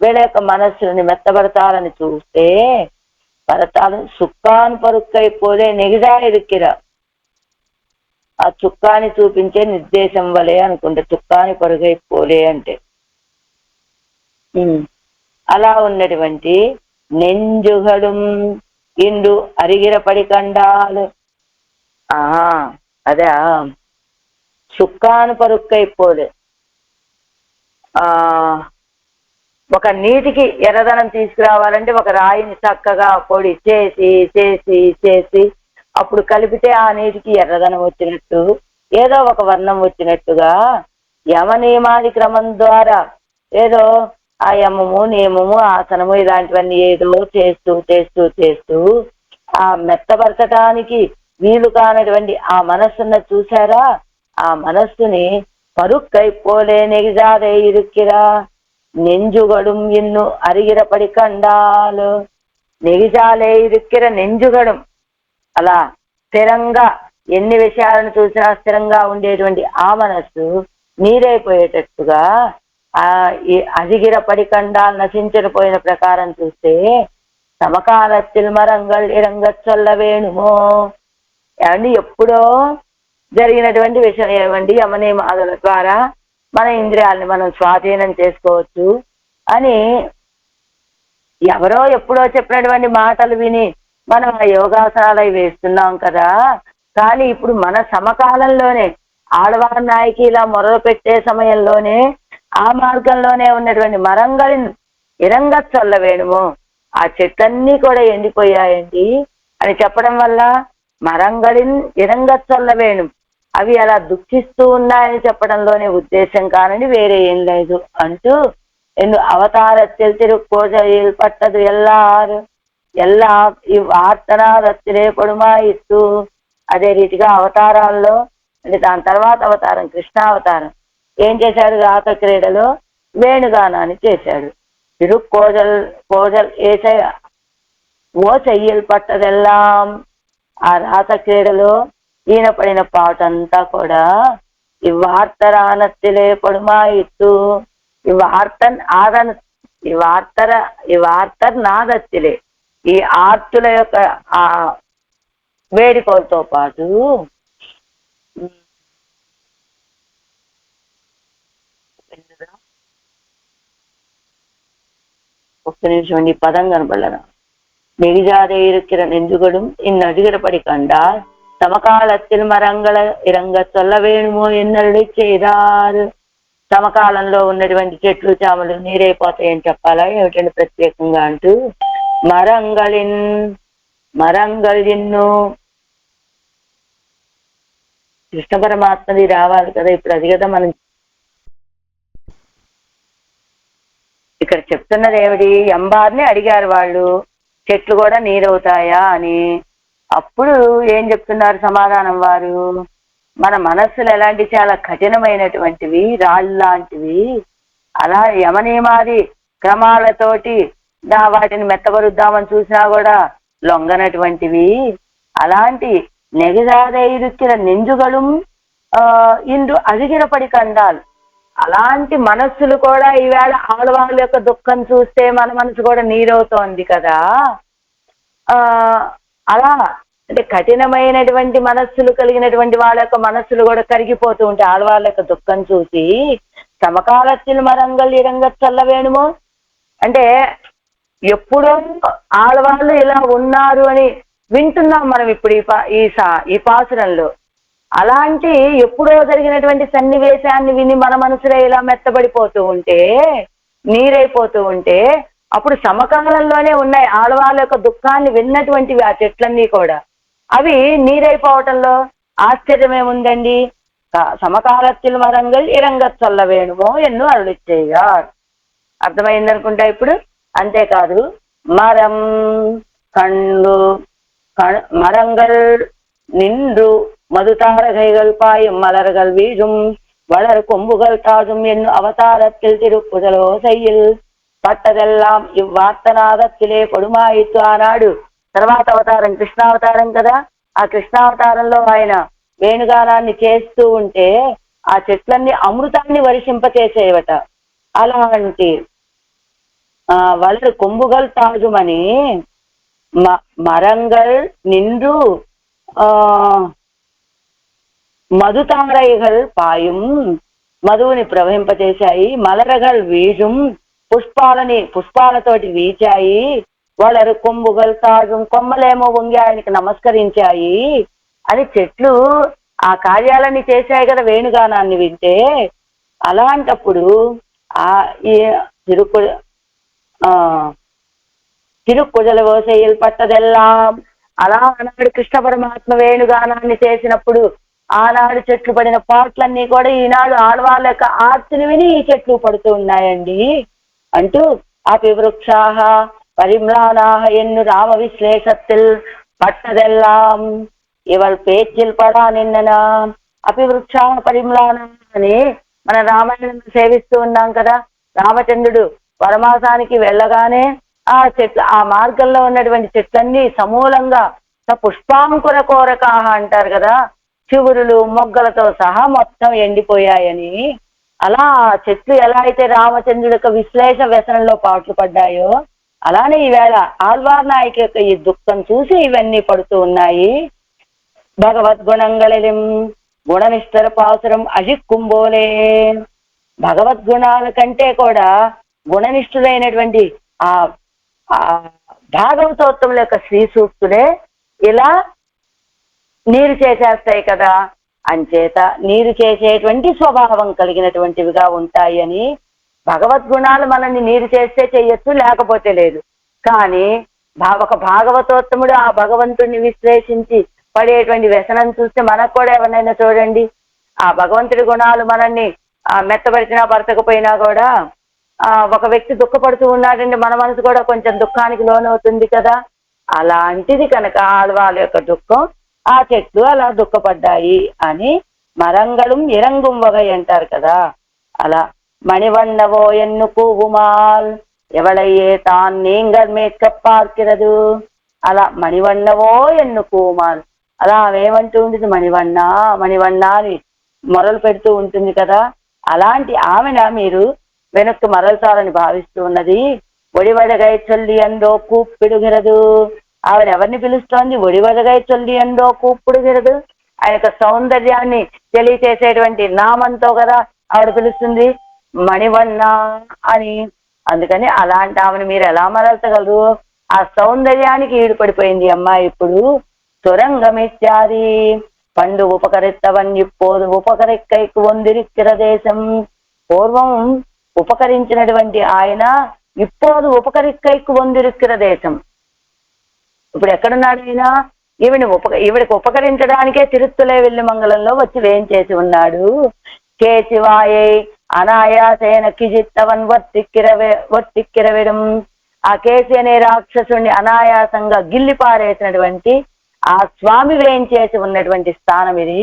వీళ్ళ యొక్క మనస్సుని మెత్తబడతాలని చూస్తే పరతాలు సుక్కాను పరుక్కైపోలే నెగిదా ఇరుక్కిర. ఆ చుక్కాని చూపించే నిర్దేశం వలే అనుకుంటే చుక్కాని పరుగైపోలే అంటే అలా ఉన్నటువంటి నెంజుగడుం ఇండు అరిగిరపడి కండాలు అదే చుక్కాను పరుక్కైపోలే. ఒక నీటికి ఎర్రదనం తీసుకురావాలంటే ఒక రాయిని చక్కగా పొడి చేసి చేసి చేసి అప్పుడు కలిపితే ఆ నీటికి ఎర్రదనం వచ్చినట్టు, ఏదో ఒక వర్ణం వచ్చినట్టుగా యమ నియమాది క్రమం ద్వారా ఏదో ఆ యమము నియమము ఆసనము ఇలాంటివన్నీ ఏదో చేస్తూ చేస్తూ చేస్తూ ఆ మెత్తపరచటానికి వీలు కానటువంటి ఆ మనస్సున్న చూసారా, ఆ మనస్సుని పరుక్కైపోలే నెగిజాదే ఇరుక్కిరా నెంజుగడుం ఇన్ను అరిగిరపడి కండాలు. నెగిజాలే ఇరుక్కిర నెంజుగడం అలా స్థిరంగా ఎన్ని విషయాలను చూసినా స్థిరంగా ఉండేటువంటి ఆ మనస్సు నీరైపోయేటట్టుగా ఈ అజిగిరపడి కండాలు నశించకపోయిన ప్రకారం చూస్తే సమకాలத்தில் మరంగల్ ఇరంగచ్ சொல்ல వేణుమో ఏమండి ఎప్పుడో జరిగినటువంటి విషయం ఏమండి యమనియమాదుల ద్వారా మన ఇంద్రియాలని మనం స్వాధీనం చేసుకోవచ్చు అని ఎవరో ఎప్పుడో చెప్పినటువంటి మాటలు విని మనం యోగాసనాలు వేస్తున్నాం కదా. కానీ ఇప్పుడు మన సమకాలంలోనే ఆడవారి నాయకి ఇలా మొదలు పెట్టే సమయంలోనే ఆ మార్గంలోనే ఉన్నటువంటి మరంగలిని ఇరంగచ్ சொல்ல వేణుమో ఆ చెట్లన్నీ కూడా ఎండిపోయాయండి అని చెప్పడం వల్ల మరంగలిన్ ఇరంగచ్ சொல்ல వేణుం అవి అలా దుఃఖిస్తూ ఉన్నాయని చెప్పడంలోనే ఉద్దేశం కానండి, వేరే ఏం లేదు అంటూ అవతారத்தில் திருக்கோஜையில் పట్టదు எல்லா ఈ వార్తనాదత్తిరే పొడుమాయిస్తూ. అదే రీతిగా అవతారాల్లో అంటే దాని తర్వాత అవతారం కృష్ణావతారం ఏం చేశాడు? రాత క్రీడలో వేణుగానాన్ని చేశాడు. కోజల్ ఏసై ఓ చెయ్యలు పట్టదెల్లాం. ఆ రాత క్రీడలో ఈయన పడిన పాటంతా కూడా ఈ వార్తరానత్తిలే పొడుమాయిస్తూ ఈ వార్తర్ నాదత్తిలే ఈ ఆర్తుల యొక్క ఆ వేడుకలతో పాటు ఒక్క నిమిషం ఈ పదం కనపడలేదా? నెగిజాదే ఇరుక్కిర నెంజుగడుం ఇన్నడిగిరపడి కండాల్ సమకాలத்தில் మరంగళ ఇరంగ చొల్ల వేణుమో ఎన్నరుడు చేదారు. సమకాలంలో ఉన్నటువంటి చెట్లు చామలు నీరైపోతాయని చెప్పాలా ఏమిటండి ప్రత్యేకంగా అంటూ మరంగళిన్ను కృష్ణ పరమాత్మది రావాలి కదా ఇప్పుడు. అది కదా మనం ఇక్కడ చెప్తున్నది ఏమిటి, ఎంబార్ని అడిగారు వాళ్ళు చెట్లు కూడా నీరవుతాయా అని. అప్పుడు ఏం చెప్తున్నారు సమాధానం వారు, మన మనస్సులు ఎలాంటి చాలా కఠినమైనటువంటివి, రాళ్ళు లాంటివి. అలా యమనియమాది క్రమాలతోటి వాటిని మెత్తబరుద్దామని చూసినా కూడా లొంగనటువంటివి. అలాంటి నెగజాదైరుక్కిన నెంజుగలు ఇందు అదిగిరపడి కండాలు. అలాంటి మనస్సులు కూడా ఈవేళ ఆడవాళ్ళ యొక్క దుఃఖం చూస్తే మన మనసు కూడా నీరవుతోంది కదా. అలా అంటే కఠినమైనటువంటి మనస్సులు కలిగినటువంటి వాళ్ళ యొక్క మనస్సులు కూడా కరిగిపోతూ ఉంటాయి ఆడవాళ్ళ యొక్క దుఃఖం చూసి. సమకాలத்தில் మరంగల్ ఇరంగ చల్లవేణుమో అంటే ఎప్పుడో ఆడవాళ్ళు ఇలా ఉన్నారు అని వింటున్నాం మనం ఇప్పుడు ఈ పాసురంలో. అలాంటి ఎప్పుడో జరిగినటువంటి సన్నివేశాన్ని విని మన మనసులో ఇలా మెత్తబడిపోతూ ఉంటే, నీరైపోతూ ఉంటే, అప్పుడు సమకాలంలోనే ఉన్నాయి ఆడవాళ్ళ యొక్క దుఃఖాన్ని విన్నటువంటివి ఆ చెట్లన్నీ కూడా. అవి నీరైపోవటంలో ఆశ్చర్యమేముందండి. సమకాలத்தில் మరంగల్ ఇరంగ చల్ల వేణుమో ఎన్నో అరుళిచ్చేయగా. అర్థమైందనుకుంటా ఇప్పుడు. అంతేకాదు మరం కళ్ళు మరంగల్ నిండు மதுதாரகைகள் பாயும் மலர்கள் வீழும் வளர் கொம்புகள் தாழும் என்னும் அவதாரத்தில் திருப்புதலோ செய்யில் పట్టదెల్లాం ఇవ్వార్తనాదத்திலே పొడుమాయిత్తు. ఆనాడు తర్వాత అవతారం కృష్ణావతారం కదా. ఆ కృష్ణావతారంలో ఆయన వేణుగానాన్ని చేస్తూ ఉంటే ఆ చెట్లన్నీ అమృతాన్ని వర్షింపచేసేవట. అలాంటి వలరు కొంబుగల్ తాజుమని మరంగల్ నిండు మధుతారైగల్ పాయం మధువుని ప్రవహింపచేశాయి. మలరగల్ వీజుం పుష్పాలతోటి వీచాయి. వాళ్ళరు కొమ్ముగల్ తాజం కొమ్మలేమో వంగి ఆయనకి నమస్కరించాయి అని చెట్లు ఆ కార్యాలన్నీ చేశాయి కదా వేణుగానాన్ని వింటే. అలాంటప్పుడు ఈ తిరుక్కుజల ఓసెయ్యలు పట్టదెల్లాం. అలా ఆనాడు కృష్ణ పరమాత్మ వేణుగానాన్ని చేసినప్పుడు ఆనాడు చెట్లు పడిన పాటలన్నీ కూడా ఈనాడు ఆడవాళ్ళ యొక్క ఆర్తిని విని ఈ చెట్లు పడుతూ ఉన్నాయండి అంటూ అపివృక్షాహ పరిమ్లానాహ ఎన్ను రామ విశ్లేషత్తిల్ పట్టదెల్లాం ఇవల్ పేచిల్ పడా నిన్ననా. అపివృక్షాహ పరిమ్లానా అని మన రామాయణం సేవిస్తూ ఉన్నాం కదా. రామచంద్రుడు వనవాసానికి వెళ్ళగానే ఆ మార్గంలో ఉన్నటువంటి చెట్లన్నీ సమూలంగా పుష్పాంకుర కోరకాహ అంటారు కదా, చివురులు మొగ్గలతో సహా మొత్తం ఎండిపోయాయని. అలా చెట్లు ఎలా అయితే రామచంద్రుడి యొక్క విశ్లేష వ్యసనంలో పాటలు పడ్డాయో అలానే ఈవేళ ఆళ్వార్ నాయకి యొక్క ఈ దుఃఖం చూసి ఇవన్నీ పడుతూ ఉన్నాయి. భగవద్గుణంగళం గుణనిష్ఠర పాసురం అజిక్కుంబోలే. భగవద్గుణాల కంటే కూడా గుణనిష్ఠులైనటువంటి ఆ భాగవతోత్తముల యొక్క శ్రీ సూక్తులే ఇలా నీరు చేసేస్తాయి కదా. అంచేత నీరు చేసేటువంటి స్వభావం కలిగినటువంటివిగా ఉంటాయి అని. భగవద్గుణాలు మనల్ని నీరు చేస్తే చెయ్యొచ్చు, లేకపోతే లేదు. కానీ ఒక భాగవతోత్తముడు ఆ భగవంతుడిని విశ్లేషించి పడేటువంటి వ్యసనం చూస్తే మనకు కూడా ఎవరినైనా చూడండి, ఆ భగవంతుడి గుణాలు మనల్ని మెత్తపరిచినా పరచకపోయినా కూడా ఒక వ్యక్తి దుఃఖపడుతూ ఉన్నాడండి, మన మనసు కూడా కొంచెం దుఃఖానికి లోనవుతుంది కదా. అలాంటిది కనుక ఆడవాళ్ళ యొక్క దుఃఖం, ఆ చెట్లు అలా దుఃఖపడ్డాయి అని మరంగళం ఇరంగుం వగై అంటారు కదా. అలా మణివన్నవో ఎన్ను కూవుమాల్ ఎవళయ్యే తాన్ నీంగర్ మేట్క పార్కిరదు. అలా మణివన్నవో ఎన్ను కూవుమాల్ అలా ఆమెమంటూ ఉంటుంది, మణివన్న మణివన్న అని మొరలు పెడుతూ ఉంటుంది కదా. అలాంటి ఆమెన మీరు వెనక్కి మరల్చాలని భావిస్తూ ఉన్నది. ఒడివడగై చొల్లి అందో కూప్పిడుగిరదు. ఆవిడ ఎవరిని పిలుస్తోంది? ఒడివడగై చొల్లి అందో కూప్పుడుగిరదు. ఆ యొక్క సౌందర్యాన్ని తెలియచేసేటువంటి నామంతో కదా ఆవిడ పిలుస్తుంది, మణివన్న అని. అందుకని అలాంటి ఆమెను మీరు ఎలా మరల్చగలరు? ఆ సౌందర్యానికి ఈడుపడిపోయింది అమ్మాయి ఇప్పుడు. சுரங்கமித்யாதி பண்டு ఉపకరిత్తవన్ இப்போது ఉపకరిక్కైకు వందిరిక్కిర దేశం. పూర్వం ఉపకరించినటువంటి ఆయన ఇప్పుడు ఉపకరిక్కైకు వందిరిక్కిర దేశం. ఇప్పుడు ఎక్కడున్నాడు ఆయన? ఈవిడికి ఉపకరించడానికే తిరుత్తలైవెల్లి మంగళంలో వచ్చి వేయించేసి ఉన్నాడు. కేశివాయై అనాయాసేన కిజిత్తవన్ వర్తిక్కిరవిడం. ఆ కేసి అనే రాక్షసుని అనాయాసంగా గిల్లి పారేసినటువంటి ఆ స్వామి వేయించేసి ఉన్నటువంటి స్థానం ఇది.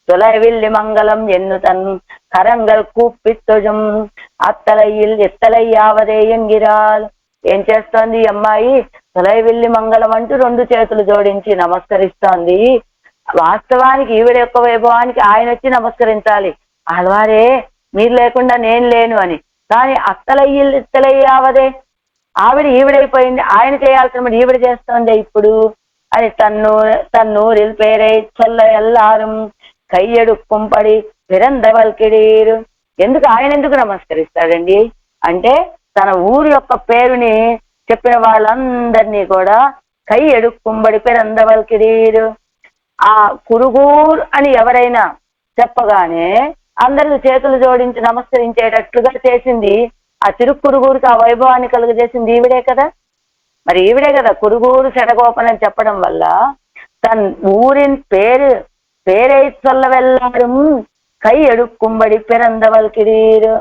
తొలైవిల్లి మంగళం ఎన్నుతన్ కరంగల్ కూప్పిత్తుజం అత్తలయ్యిల్ ఎత్తలయ్యావదే ఎంగిరాల్. ఏం చేస్తోంది ఈ అమ్మాయి? తొలైవిల్లి మంగళం అంటూ 2 చేతులు జోడించి నమస్కరిస్తోంది. వాస్తవానికి ఈవిడ యొక్క వైభవానికి ఆయన వచ్చి నమస్కరించాలి, ఆళ్వారే మీరు లేకుండా నేను లేను అని. కానీ అత్తలయ్యిల్ ఎత్తలయ్యావదే, ఈవిడైపోయింది, ఆయన చేయాల్సిన ఈవిడ చేస్తోంది ఇప్పుడు అని తన్నూరిల్ పేరై చొల్ల ఎల్లారం కయ్యడుక్కుంపడి విరందవల్కిడీరు. ఆయన ఎందుకు నమస్కరిస్తాడండి అంటే తన ఊరు యొక్క పేరుని చెప్పిన వాళ్ళందరినీ కూడా కయ్యడుక్కుంబడి పెరందవల్కిడీరు. ఆ కురుగూర్ అని ఎవరైనా చెప్పగానే అందరూ చేతులు జోడించి నమస్కరించేటట్లుగా చేసింది ఆ తిరుక్కురుగురికి ఆ వైభవాన్ని కలుగజేసింది ఈవిడే కదా. మరి ఈవిడే కదా కురుగూరు చెడగోపన్ అని చెప్పడం వల్ల తన ఊరిన్ పేరై చొల్ల వెల్లారం కై ఎడుక్కుంబడి పెరందవల్కిడీరు.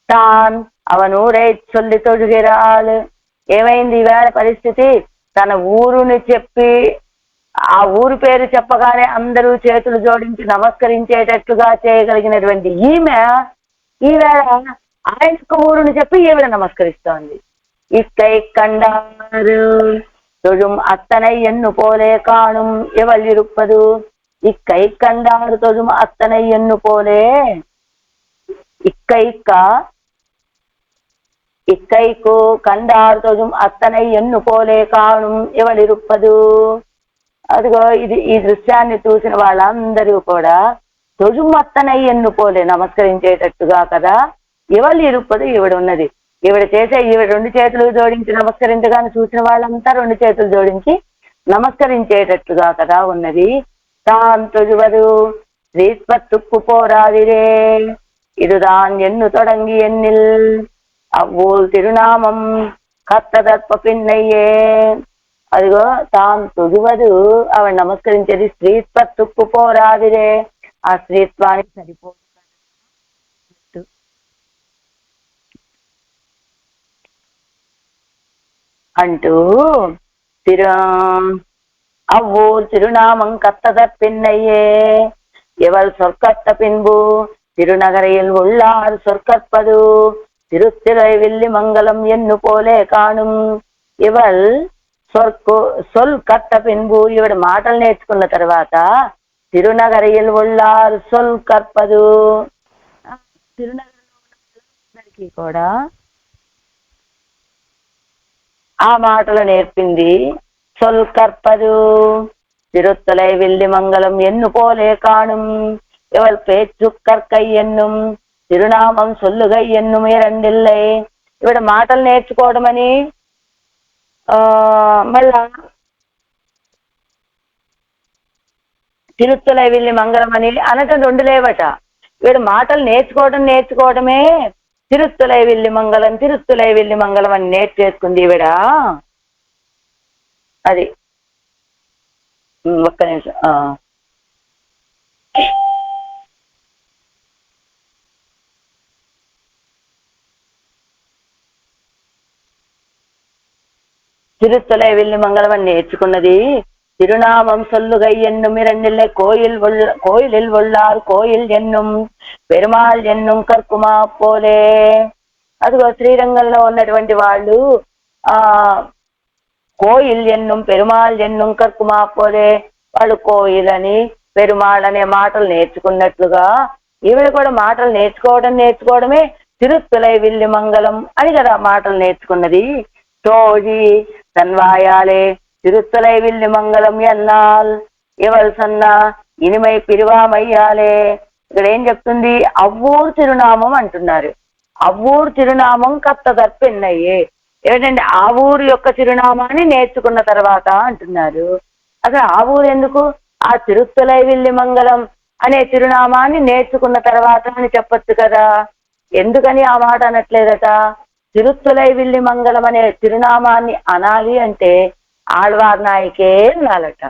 తాన్ అవనూరై చొల్లి తొడుగిరాలు. ఏమైంది ఈవేళ పరిస్థితి? తన ఊరుని చెప్పి ఆ ఊరు పేరు చెప్పగానే అందరూ చేతులు జోడించి నమస్కరించేటట్లుగా చేయగలిగినటువంటి ఈవేళ ఆయన యొక్క ఊరుని చెప్పి ఈవిడ నమస్కరిస్తోంది. ఇక్కై కండారు தொழும் அத்தனை எண்ணு போலே காணும் எவள் இருப்பது. இக்கை கண்டாறு தொழும் அத்தனை எண்ணு போலே ఇక్కైకు కండారు తొజుం అత్తనై ఎన్ను పోలే కాణం ఎవడిరుప్పదు. అదిగో ఈ దృశ్యాన్ని చూసిన వాళ్ళందరూ కూడా తొజుం అత్తనై ఎన్ను పోలే నమస్కరించేటట్టుగా కదా ఎవళ్ళు ఇరుప్పదు ఈవిడ ఉన్నది. ఈవిడ 2 చేతులు జోడించి నమస్కరించగానే చూసిన వాళ్ళంతా 2 చేతులు జోడించి నమస్కరించేటట్టుగా కదా ఉన్నది. తాన్ తొజువదు శ్రీస్పత్తుక్కు పోరాదిరే ఇదుదాన్ ఎన్ను తొడంగి ఎన్నిల్ అవ్వూల్ తిరునామం కత్తదర్ప పిన్నయ్యే. అదిగో తాను తొడువదు ఆవిడ నమస్కరించేది స్త్రీత్వత్తుక్కు పోరాదిరే, ఆ స్త్రీత్వానికి సరిపోదు అంటూ అవ్వూల్ తిరునామం కత్తదర్పిన్నయ్యే ఎవల్ சொற்கத்த பின்பு திருநகரையில் உள்ளார் சொற்கற்பது திருத்திரைவில்லி மங்கலம் ఎన్ను పోలే కాణుం. ఇవల్ సొల్ కత్త పిన్బు ఈవిడ మాటలు నేర్చుకున్న తర్వాత తిరునగరిயில் உள்ளார் సొల్ కర్పదు తిరునగరంలో ఉన్నందరికీ కూడా ఆ మాటలు నేర్పింది. సొల్ కర్పదు తిరుత్తలై విల్లి మంగళం ఎన్ను పోలే కాణుం ఎవల్ పేచ్చు కర్కై ఎన్నుం తిరునామం సొల్లుగై ఎన్ను మీరండిల్లై. ఇవిడ మాటలు నేర్చుకోవడం అని మళ్ళా తిరుత్తలై విల్లి మంగళం అని అనటం 2 లేవట. వీడు మాటలు నేర్చుకోవడమే తిరుత్తలై విల్లి మంగళం అని నేర్చేసుకుంది ఈవిడ. అది ఒక్క నిమిషం. తిరుత్తలై విల్లి మంగళం అని నేర్చుకున్నది. తిరునామం సొల్లుగై ఎన్ను మిరండిల్లై కోయిలిల్ ఒళ్ళారు కోయిల్ ఎన్నుం పెరుమాళ్ ఎన్నుం కర్కుమా పోలే. అదిగో శ్రీరంగంలో ఉన్నటువంటి వాళ్ళు కోయిల్ ఎన్నుం పెరుమాళ్ ఎన్నుం కర్కుమా పోలే, వాళ్ళు కోయిల్ అని పెరుమాళ్ అనే మాటలు నేర్చుకున్నట్లుగా ఈవిడ కూడా మాటలు నేర్చుకోవడమే తిరుత్తలై విల్లి మంగళం అని కదా మాటలు నేర్చుకున్నది. తోజి తన్వాయాలే తిరుత్తలై విల్లి మంగళం ఎన్నాల్ ఎవల్ సన్నా ఇనిమై పిరివామయ్యాలే. ఇక్కడ ఏం చెప్తుంది? అవ్వూరు తిరునామం అంటున్నారు. అవ్వూరు తిరునామం కత్తదర్పెన్నయ్యే, ఏంటంటే ఆ ఊరు యొక్క చిరునామాని నేర్చుకున్న తర్వాత అంటున్నారు. అసలు ఆ ఊరు ఎందుకు? ఆ తిరుత్తలైవిల్లి మంగళం అనే చిరునామాన్ని నేర్చుకున్న తర్వాత అని చెప్పొచ్చు కదా. ఎందుకని ఆ మాట అనట్లేదట? తిరుత్తలైవిల్లి మంగళం అనే చిరునామాన్ని అనాలి అంటే ఆళ్వార్ నాయకే అనాలట.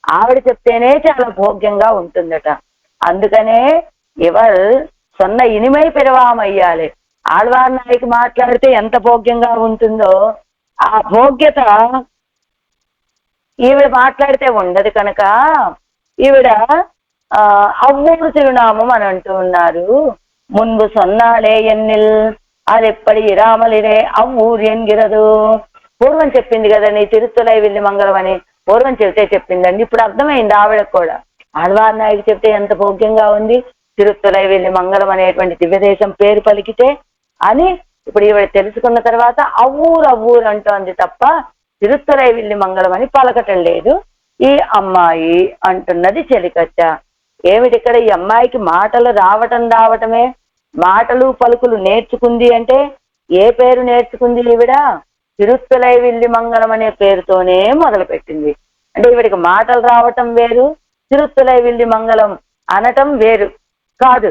ఆవిడ చెప్తేనే చాలా భోగ్యంగా ఉంటుందట. అందుకనే ఇవల్ సొన్న ఇనిమై పిరవామయ్యాలి. ఆళ్వార్ నాయకి మాట్లాడితే ఎంత భోగ్యంగా ఉంటుందో ఆ భోగ్యత ఈవిడ మాట్లాడితే ఉండదు కనుక ఈవిడ అవ్వూరు తిరునామం అని అంటూ ఉన్నారు. మున్పు సొన్నాడే ఎన్నిల్ అదెప్పటి ఇరామలిరే అవ్వూరు ఎన్గిరదు. పూర్వం చెప్పింది కదండి తిరుత్తలైవిల్లి మంగళం అని. పూర్వం చెబితే చెప్పిందండి. ఇప్పుడు అర్థమైంది ఆవిడకు కూడా. ఆళ్వార్ నాయకి చెప్తే ఎంత భోగ్యంగా ఉంది. తిరుత్తలైవిల్లి మంగళం అనేటువంటి దివ్యదేశం పేరు పలికితే అని ఇప్పుడు ఈవిడ తెలుసుకున్న తర్వాత అవ్వూరు అవ్వూరు అంటోంది తప్ప తిరుత్తలైవిల్లి మంగళం అని పలకటం లేదు ఈ అమ్మాయి అంటున్నది చెలికత్త. ఏమిటి ఇక్కడ ఈ అమ్మాయికి మాటలు రావటమే, మాటలు పలుకులు నేర్చుకుంది అంటే ఏ పేరు నేర్చుకుంది ఈవిడ? తిరుత్తలైవిల్లి మంగళం అనే పేరుతోనే మొదలుపెట్టింది. అంటే ఈవిడికి మాటలు రావటం వేరు, తిరుత్తలైవిల్లి మంగళం అనటం వేరు కాదు.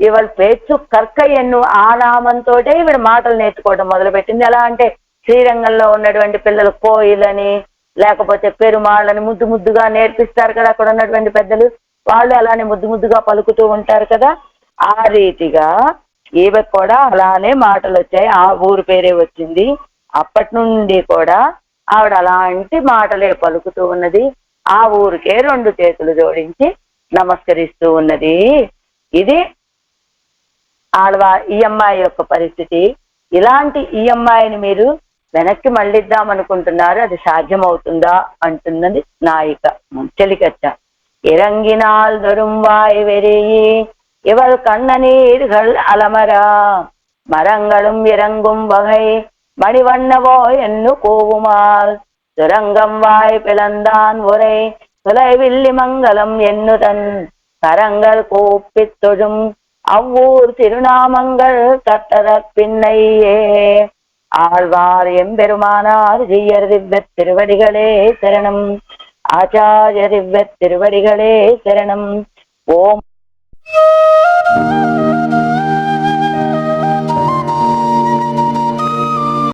ఇవాళ పేర్చు కర్క ఎన్ను ఆ నామంతో ఈవిడ మాటలు నేర్చుకోవడం మొదలుపెట్టింది. ఎలా అంటే శ్రీరంగంలో ఉన్నటువంటి పిల్లలు కోయిలని లేకపోతే పెరుమాళ్ళని ముద్దు ముద్దుగా నేర్పిస్తారు కదా అక్కడ ఉన్నటువంటి పెద్దలు. వాళ్ళు అలానే ముద్దు ముద్దుగా పలుకుతూ ఉంటారు కదా. ఆ రీతిగా ఈమె కూడా అలానే మాటలు వచ్చాయి. ఆ ఊరు పేరే వచ్చింది. అప్పటి నుండి కూడా ఆవిడ అలాంటి మాటలే పలుకుతూ ఉన్నది. ఆ ఊరికే 2 చేతులు జోడించి నమస్కరిస్తూ ఉన్నది. ఇది ఈ అమ్మాయి యొక్క పరిస్థితి. ఇలాంటి ఈ అమ్మాయిని మీరు వెనక్కి మళ్ళిద్దాం అనుకుంటున్నారు, అది సాధ్యమవుతుందా అంటున్నది నాయిక చెలికత్త. ఇరంగినాల్ దొరుంవాయ్ వెరియి ఇవల్ కన్ననీర్గల్ అలమరా మరంగళం ఇరంగుం వగై మణివண்ணవో ఎన్ను కోవుమాల్ சுரங்கம் வாய் பிளந்தான் உரை தொலைவில்லி மங்கலம் எண்ணுதன் கரங்கள் கூப்பித் தொழும் அவ்வூர் திருநாமங்கள் தட்டத பின்னையே. ஆழ்வார் எம்பெருமானார் ஜீயர் திவ்யத் திருவடிகளே சரணம். ஆச்சாரிய திவ்யத் திருவடிகளே சரணம். ஓம்